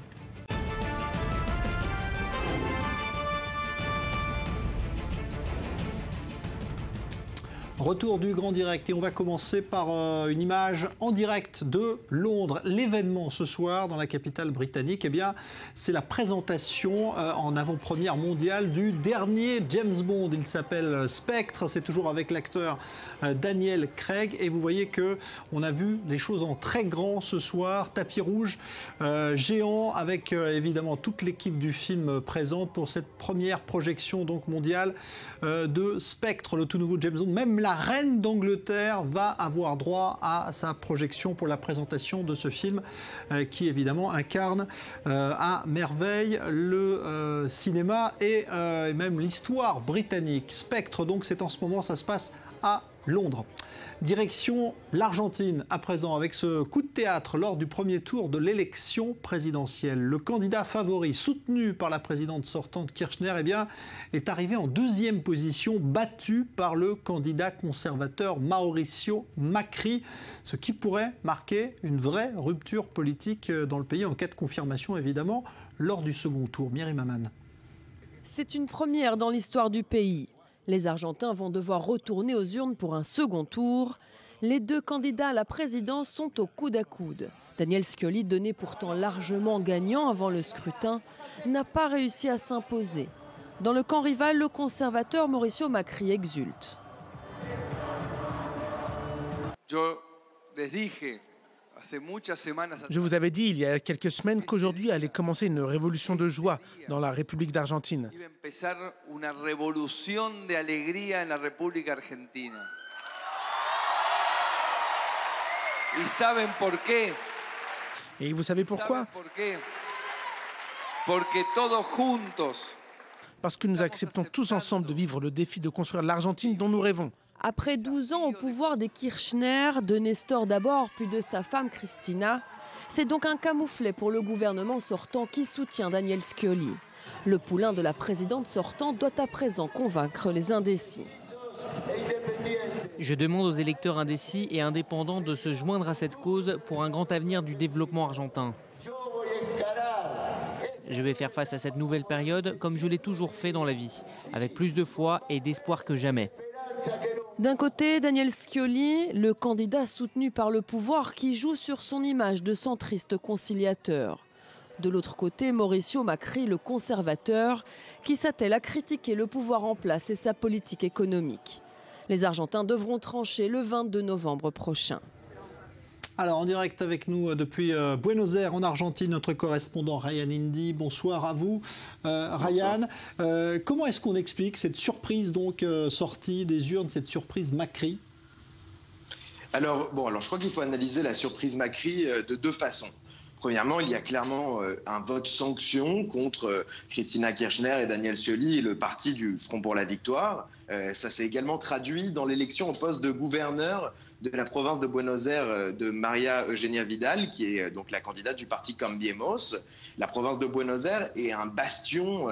Retour du Grand Direct et on va commencer par une image en direct de Londres. L'événement ce soir dans la capitale britannique, eh bien, c'est la présentation en avant-première mondiale du dernier James Bond. Il s'appelle Spectre, c'est toujours avec l'acteur Daniel Craig et vous voyez que on a vu les choses en très grand ce soir. Tapis rouge géant avec évidemment toute l'équipe du film présente pour cette première projection donc mondiale de Spectre, le tout nouveau James Bond. Même la reine d'Angleterre va avoir droit à sa projection pour la présentation de ce film qui évidemment incarne à merveille le cinéma et même l'histoire britannique. Spectre, donc, c'est en ce moment, ça se passe à Londres. Direction l'Argentine à présent avec ce coup de théâtre lors du premier tour de l'élection présidentielle. Le candidat favori soutenu par la présidente sortante Kirchner eh bien, est arrivé en deuxième position, battu par le candidat conservateur Mauricio Macri, ce qui pourrait marquer une vraie rupture politique dans le pays en cas de confirmation évidemment lors du second tour. Myriam Aman. C'est une première dans l'histoire du pays. Les Argentins vont devoir retourner aux urnes pour un second tour. Les deux candidats à la présidence sont au coude à coude. Daniel Scioli, donné pourtant largement gagnant avant le scrutin, n'a pas réussi à s'imposer. Dans le camp rival, le conservateur Mauricio Macri exulte. Je vous avais dit il y a quelques semaines qu'aujourd'hui allait commencer une révolution de joie dans la République d'Argentine. Et vous savez pourquoi? Parce que nous acceptons tous ensemble de vivre le défi de construire l'Argentine dont nous rêvons. Après 12 ans au pouvoir des Kirchner, de Nestor d'abord, puis de sa femme Cristina, c'est donc un camouflet pour le gouvernement sortant qui soutient Daniel Scioli. Le poulain de la présidente sortante doit à présent convaincre les indécis. Je demande aux électeurs indécis et indépendants de se joindre à cette cause pour un grand avenir du développement argentin. Je vais faire face à cette nouvelle période comme je l'ai toujours fait dans la vie, avec plus de foi et d'espoir que jamais. D'un côté, Daniel Scioli, le candidat soutenu par le pouvoir qui joue sur son image de centriste conciliateur. De l'autre côté, Mauricio Macri, le conservateur, qui s'attelle à critiquer le pouvoir en place et sa politique économique. Les Argentins devront trancher le 22 novembre prochain. Alors, en direct avec nous depuis Buenos Aires, en Argentine, notre correspondant Ryan Indy. Bonsoir à vous, Ryan. Comment est-ce qu'on explique cette surprise donc sortie des urnes, cette surprise Macri? Alors, je crois qu'il faut analyser la surprise Macri de deux façons. Premièrement, il y a clairement un vote sanction contre Cristina Kirchner et Daniel Scioli et le parti du Front pour la Victoire. Ça s'est également traduit dans l'élection au poste de gouverneur de la province de Buenos Aires de Maria Eugenia Vidal, qui est donc la candidate du parti Cambiemos. La province de Buenos Aires est un bastion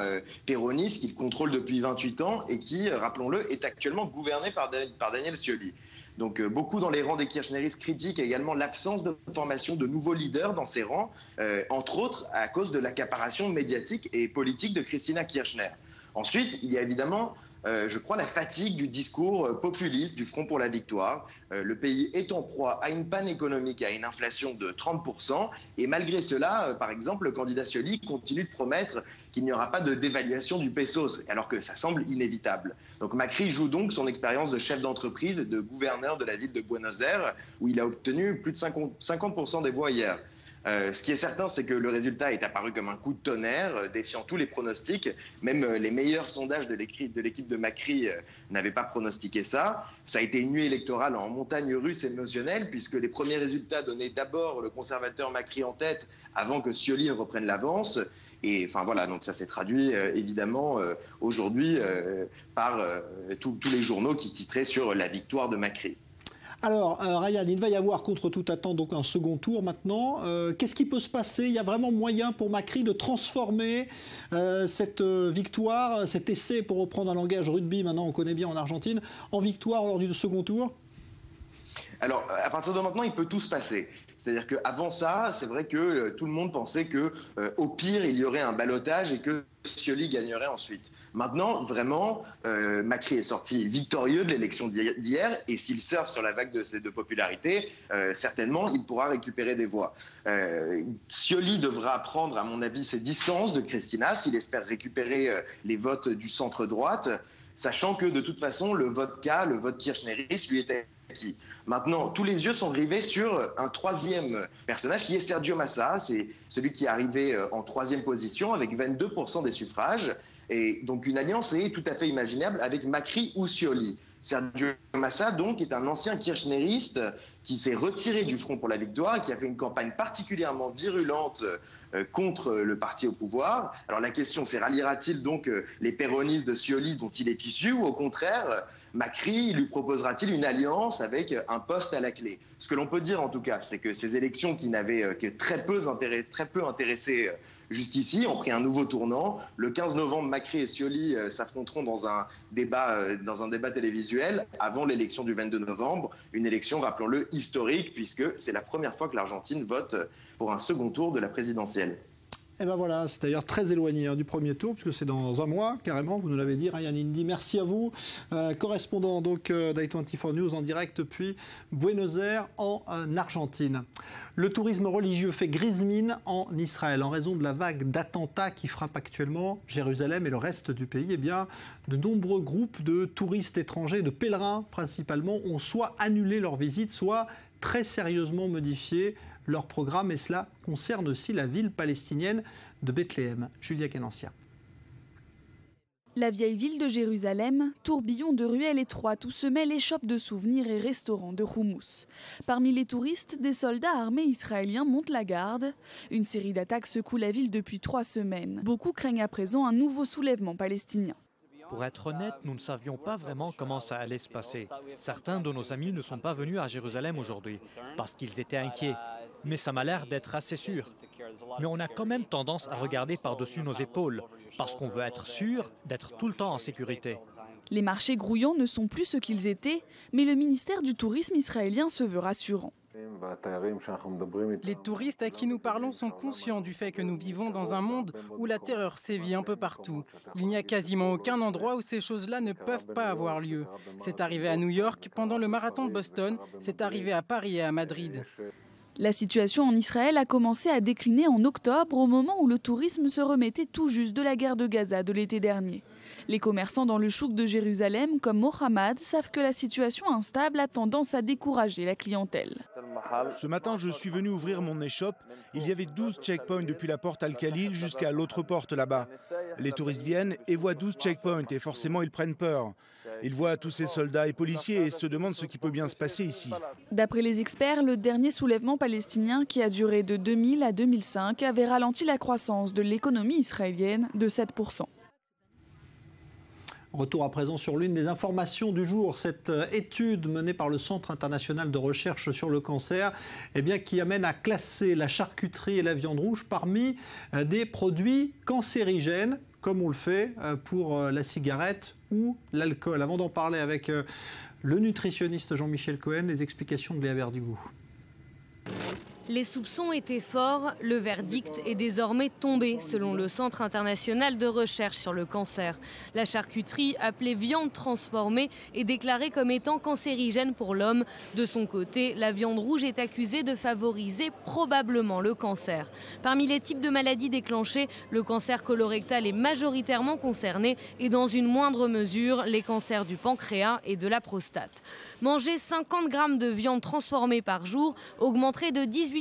péroniste qu'il contrôle depuis 28 ans et qui, rappelons-le, est actuellement gouverné par Daniel Scioli. Donc beaucoup dans les rangs des kirchneristes critiquent également l'absence de formation de nouveaux leaders dans ces rangs, entre autres à cause de l'accaparation médiatique et politique de Christina Kirchner. Ensuite, il y a évidemment, je crois, la fatigue du discours populiste du Front pour la Victoire. Le pays est en proie à une panne économique, à une inflation de 30%. Et malgré cela, par exemple, le candidat Scioli continue de promettre qu'il n'y aura pas de dévaluation du pesos, alors que ça semble inévitable. Donc Macri joue donc son expérience de chef d'entreprise et de gouverneur de la ville de Buenos Aires, où il a obtenu plus de 50% des voix hier. Ce qui est certain, c'est que le résultat est apparu comme un coup de tonnerre, défiant tous les pronostics. Même les meilleurs sondages de l'équipe de Macri n'avaient pas pronostiqué ça. Ça a été une nuit électorale en montagne russe émotionnelle, puisque les premiers résultats donnaient d'abord le conservateur Macri en tête, avant que Scioli ne reprenne l'avance. Et enfin voilà, donc ça s'est traduit évidemment aujourd'hui par tous les journaux qui titraient sur la victoire de Macri. Alors, Ryan, il va y avoir contre toute attente donc un second tour maintenant. Qu'est-ce qui peut se passer? Il y a vraiment moyen pour Macri de transformer cette victoire, cet essai, pour reprendre un langage rugby, maintenant on connaît bien en Argentine, en victoire lors du second tour? Alors, à partir de maintenant, il peut tout se passer. C'est-à-dire qu'avant ça, c'est vrai que tout le monde pensait qu'au pire, il y aurait un ballottage et que Scioli gagnerait ensuite. Maintenant, vraiment, Macri est sorti victorieux de l'élection d'hier, et s'il surfe sur la vague de popularité, certainement, il pourra récupérer des voix. Scioli devra prendre, à mon avis, ses distances de Cristina s'il espère récupérer les votes du centre-droite, sachant que de toute façon, le vote K, le vote kirchneriste, lui était acquis. Maintenant, tous les yeux sont rivés sur un troisième personnage qui est Sergio Massa. C'est celui qui est arrivé en troisième position avec 22% des suffrages. Et donc une alliance est tout à fait imaginable avec Macri ou Scioli. Sergio Massa, donc, est un ancien kirchneriste qui s'est retiré du Front pour la Victoire et qui a fait une campagne particulièrement virulente contre le parti au pouvoir. Alors la question, c'est ralliera-t-il donc les péronistes de Scioli dont il est issu, ou au contraire, Macri lui proposera-t-il une alliance avec un poste à la clé? Ce que l'on peut dire en tout cas, c'est que ces élections qui n'avaient que très peu intéressé jusqu'ici ont pris un nouveau tournant. Le 15 novembre, Macri et Scioli s'affronteront dans un débat télévisuel avant l'élection du 22 novembre. Une élection, rappelons-le, historique, puisque c'est la première fois que l'Argentine vote pour un second tour de la présidentielle. Et ben voilà, c'est d'ailleurs très éloigné du premier tour, puisque c'est dans un mois, carrément, vous nous l'avez dit, Ryan Indy. Merci à vous, correspondant donc d'i24 News en direct depuis Buenos Aires en Argentine. Le tourisme religieux fait grise mine en Israël en raison de la vague d'attentats qui frappe actuellement Jérusalem et le reste du pays. Eh bien, de nombreux groupes de touristes étrangers, de pèlerins principalement, ont soit annulé leur visite, soit très sérieusement modifié leur programme, et cela concerne aussi la ville palestinienne de Bethléem. Julia Kenancia. La vieille ville de Jérusalem, tourbillon de ruelles étroites où se mêlent échoppes de souvenirs et restaurants de houmous. Parmi les touristes, des soldats armés israéliens montent la garde. Une série d'attaques secoue la ville depuis 3 semaines. Beaucoup craignent à présent un nouveau soulèvement palestinien. Pour être honnête, nous ne savions pas vraiment comment ça allait se passer. Certains de nos amis ne sont pas venus à Jérusalem aujourd'hui parce qu'ils étaient inquiets. Mais ça m'a l'air d'être assez sûr. Mais on a quand même tendance à regarder par-dessus nos épaules parce qu'on veut être sûr d'être tout le temps en sécurité. Les marchés grouillants ne sont plus ce qu'ils étaient, mais le ministère du Tourisme israélien se veut rassurant. Les touristes à qui nous parlons sont conscients du fait que nous vivons dans un monde où la terreur sévit un peu partout. Il n'y a quasiment aucun endroit où ces choses-là ne peuvent pas avoir lieu. C'est arrivé à New York pendant le marathon de Boston, c'est arrivé à Paris et à Madrid. La situation en Israël a commencé à décliner en octobre, au moment où le tourisme se remettait tout juste de la guerre de Gaza de l'été dernier. Les commerçants dans le chouk de Jérusalem, comme Mohamed, savent que la situation instable a tendance à décourager la clientèle. Ce matin, je suis venu ouvrir mon échoppe. Il y avait 12 checkpoints depuis la porte Al-Khalil jusqu'à l'autre porte là-bas. Les touristes viennent et voient 12 checkpoints et forcément ils prennent peur. Ils voient tous ces soldats et policiers et se demandent ce qui peut bien se passer ici. D'après les experts, le dernier soulèvement palestinien, qui a duré de 2000 à 2005, avait ralenti la croissance de l'économie israélienne de 7%. Retour à présent sur l'une des informations du jour, cette étude menée par le Centre international de recherche sur le cancer, qui amène à classer la charcuterie et la viande rouge parmi des produits cancérigènes, comme on le fait pour la cigarette ou l'alcool. Avant d'en parler avec le nutritionniste Jean-Michel Cohen, les explications de Léa Verdugo. Les soupçons étaient forts, le verdict est désormais tombé, selon le Centre international de recherche sur le cancer. La charcuterie, appelée viande transformée, est déclarée comme étant cancérigène pour l'homme. De son côté, la viande rouge est accusée de favoriser probablement le cancer. Parmi les types de maladies déclenchées, le cancer colorectal est majoritairement concerné et dans une moindre mesure, les cancers du pancréas et de la prostate. Manger 50 grammes de viande transformée par jour augmenterait de 18%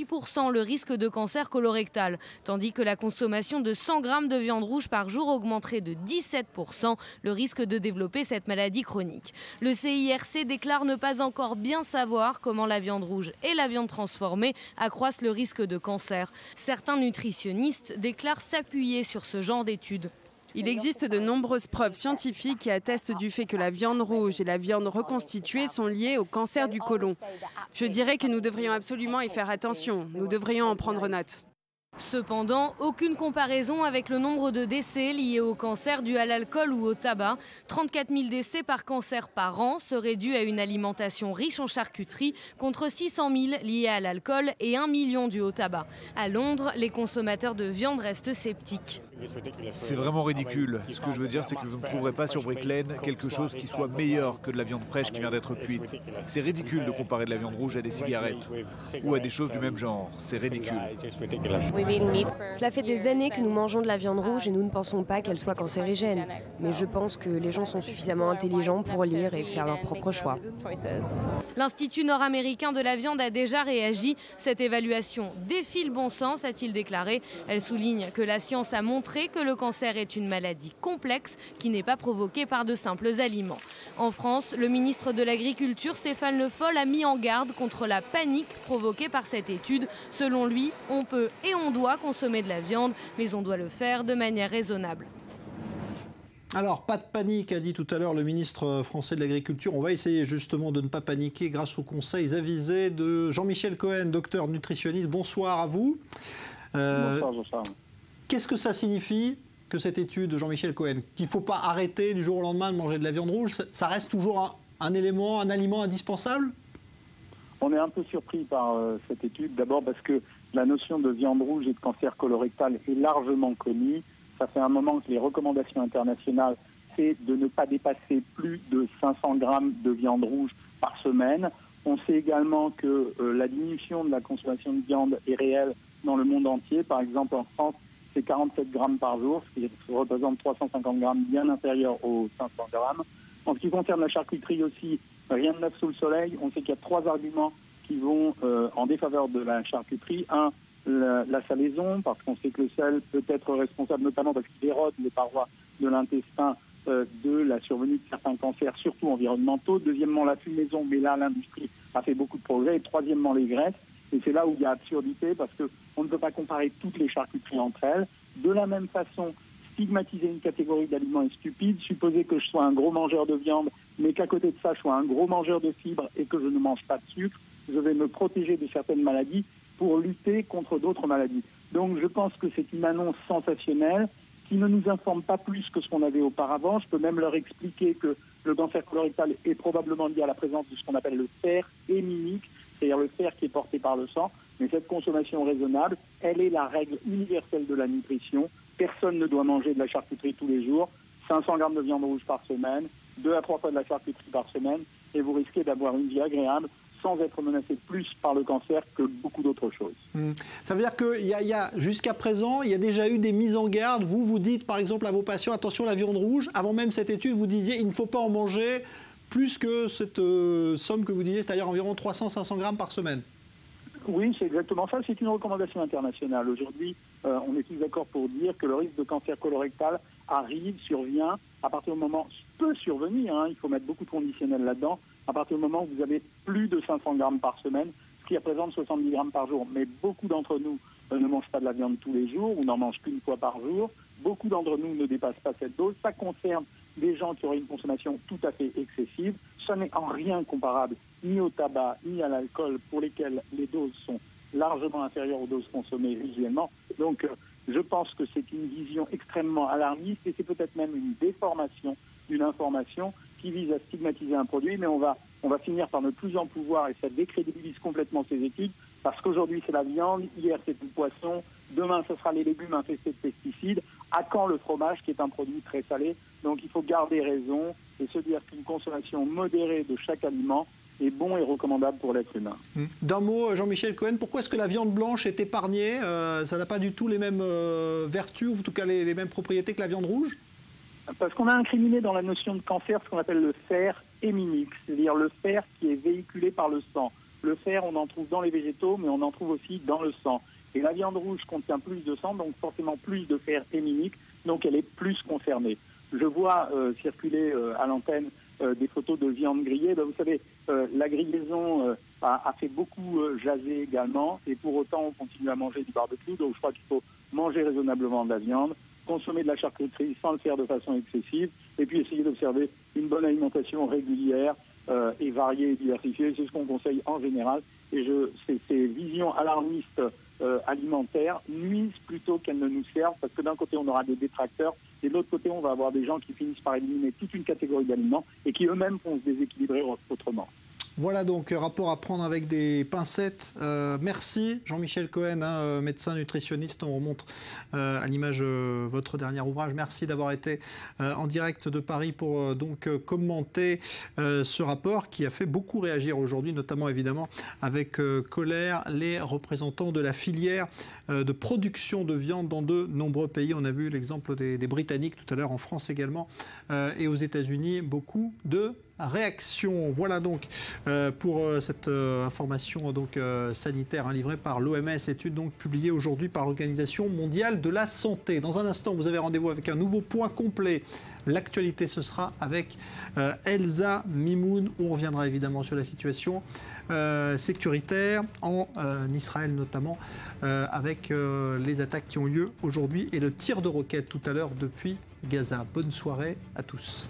le risque de cancer colorectal, tandis que la consommation de 100 grammes de viande rouge par jour augmenterait de 17% le risque de développer cette maladie chronique. Le CIRC déclare ne pas encore bien savoir comment la viande rouge et la viande transformée accroissent le risque de cancer. Certains nutritionnistes déclarent s'appuyer sur ce genre d'études. Il existe de nombreuses preuves scientifiques qui attestent du fait que la viande rouge et la viande reconstituée sont liées au cancer du côlon. Je dirais que nous devrions absolument y faire attention. Nous devrions en prendre note. Cependant, aucune comparaison avec le nombre de décès liés au cancer dû à l'alcool ou au tabac. 34 000 décès par cancer par an seraient dus à une alimentation riche en charcuterie, contre 600 000 liés à l'alcool et 1 million dus au tabac. À Londres, les consommateurs de viande restent sceptiques. C'est vraiment ridicule. Ce que je veux dire, c'est que vous ne trouverez pas sur Brick Lane quelque chose qui soit meilleur que de la viande fraîche qui vient d'être cuite. C'est ridicule de comparer de la viande rouge à des cigarettes ou à des choses du même genre. C'est ridicule. Cela fait des années que nous mangeons de la viande rouge et nous ne pensons pas qu'elle soit cancérigène. Mais je pense que les gens sont suffisamment intelligents pour lire et faire leur propre choix. L'Institut nord-américain de la viande a déjà réagi. Cette évaluation défie le bon sens, a-t-il déclaré. Elle souligne que la science a montré que le cancer est une maladie complexe qui n'est pas provoquée par de simples aliments. En France, le ministre de l'Agriculture, Stéphane Le Foll, a mis en garde contre la panique provoquée par cette étude. Selon lui, on peut et on doit consommer de la viande, mais on doit le faire de manière raisonnable. Alors, pas de panique, a dit tout à l'heure le ministre français de l'Agriculture. On va essayer justement de ne pas paniquer grâce aux conseils avisés de Jean-Michel Cohen, docteur nutritionniste. Bonsoir à vous. Bonsoir, bonsoir. Qu'est-ce que ça signifie que cette étude de Jean-Michel Cohen, qu'il ne faut pas arrêter du jour au lendemain de manger de la viande rouge, ça reste toujours un élément, un aliment indispensable? On est un peu surpris par cette étude, d'abord parce que la notion de viande rouge et de cancer colorectal est largement connue. Ça fait un moment que les recommandations internationales, c'est de ne pas dépasser plus de 500 grammes de viande rouge par semaine. On sait également que la diminution de la consommation de viande est réelle dans le monde entier. Par exemple, en France, c'est 47 grammes par jour, ce qui représente 350 grammes bien inférieur aux 500 grammes. En ce qui concerne la charcuterie aussi, rien de neuf sous le soleil. On sait qu'il y a 3 arguments qui vont en défaveur de la charcuterie. Un, la salaison, parce qu'on sait que le sel peut être responsable notamment parce qu'il érode les parois de l'intestin de la survenue de certains cancers, surtout environnementaux. Deuxièmement, la fumaison, mais là, l'industrie a fait beaucoup de progrès. Et troisièmement, les graisses. Et c'est là où il y a absurdité, parce qu'on ne peut pas comparer toutes les charcuteries entre elles. De la même façon, stigmatiser une catégorie d'aliments est stupide. Supposer que je sois un gros mangeur de viande, mais qu'à côté de ça, je sois un gros mangeur de fibres et que je ne mange pas de sucre, je vais me protéger de certaines maladies pour lutter contre d'autres maladies. Donc je pense que c'est une annonce sensationnelle qui ne nous informe pas plus que ce qu'on avait auparavant. Je peux même leur expliquer que le cancer colorectal est probablement lié à la présence de ce qu'on appelle le fer héminique, c'est-à-dire le fer qui est porté par le sang. Mais cette consommation raisonnable, elle est la règle universelle de la nutrition. Personne ne doit manger de la charcuterie tous les jours. 500 grammes de viande rouge par semaine, 2 à 3 fois de la charcuterie par semaine, et vous risquez d'avoir une vie agréable sans être menacé plus par le cancer que beaucoup d'autres choses. Ça veut dire que jusqu'à présent, il y a déjà eu des mises en garde. Vous dites par exemple à vos patients, attention la viande rouge. Avant même cette étude, vous disiez il ne faut pas en manger plus que cette somme que vous disiez, c'est-à-dire environ 300-500 grammes par semaine. Oui, c'est exactement ça. C'est une recommandation internationale. Aujourd'hui, on est tous d'accord pour dire que le risque de cancer colorectal survient à partir du moment, peut survenir, il faut mettre beaucoup de conditionnels là-dedans, à partir du moment où vous avez plus de 500 grammes par semaine, ce qui représente 70 grammes par jour. Mais beaucoup d'entre nous ne mangent pas de la viande tous les jours ou n'en mangent qu'une fois par jour. Beaucoup d'entre nous ne dépassent pas cette dose. Ça concerne des gens qui auraient une consommation tout à fait excessive. Ça n'est en rien comparable ni au tabac ni à l'alcool, pour lesquels les doses sont largement inférieures aux doses consommées usuellement. Donc je pense que c'est une vision extrêmement alarmiste et c'est peut-être même une déformation d'une information qui vise à stigmatiser un produit, mais on va finir par ne plus en pouvoir et ça décrédibilise complètement ces études, parce qu'aujourd'hui c'est la viande, hier c'est le poisson, demain ce sera les légumes infestés de pesticides, à quand le fromage qui est un produit très salé. Donc il faut garder raison et se dire qu'une consommation modérée de chaque aliment est bon et recommandable pour l'être humain. D'un mot, Jean-Michel Cohen, pourquoi est-ce que la viande blanche est épargnée? Ça n'a pas du tout les mêmes vertus, ou en tout cas les mêmes propriétés que la viande rouge? Parce qu'on a incriminé dans la notion de cancer ce qu'on appelle le fer héminique, c'est-à-dire le fer qui est véhiculé par le sang. Le fer, on en trouve dans les végétaux, mais on en trouve aussi dans le sang. Et la viande rouge contient plus de sang, donc forcément plus de fer héminique, donc elle est plus concernée. Je vois circuler à l'antenne des photos de viande grillée. Ben, vous savez, la grillaison a fait beaucoup jaser également, et pour autant on continue à manger du barbecue, donc je crois qu'il faut manger raisonnablement de la viande, consommer de la charcuterie sans le faire de façon excessive, et puis essayer d'observer une bonne alimentation régulière et variée et diversifiée. C'est ce qu'on conseille en général. Et ces visions alarmistes alimentaires nuisent plutôt qu'elles ne nous servent, parce que d'un côté on aura des détracteurs, et de l'autre côté on va avoir des gens qui finissent par éliminer toute une catégorie d'aliments et qui eux-mêmes vont se déséquilibrer autrement. Voilà donc rapport à prendre avec des pincettes. Merci Jean-Michel Cohen, médecin nutritionniste. On remonte à l'image votre dernier ouvrage. Merci d'avoir été en direct de Paris pour donc commenter ce rapport qui a fait beaucoup réagir aujourd'hui, notamment évidemment avec colère les représentants de la filière de production de viande dans de nombreux pays. On a vu l'exemple des Britanniques tout à l'heure, en France également, et aux États-Unis, beaucoup de réaction. Voilà donc pour cette information donc sanitaire livrée par l'OMS, étude donc publiée aujourd'hui par l'Organisation mondiale de la santé. Dans un instant, vous avez rendez-vous avec un nouveau point complet. L'actualité, ce sera avec Elsa Mimoun, où on reviendra évidemment sur la situation sécuritaire en Israël notamment, avec les attaques qui ont lieu aujourd'hui et le tir de roquettes tout à l'heure depuis Gaza. Bonne soirée à tous.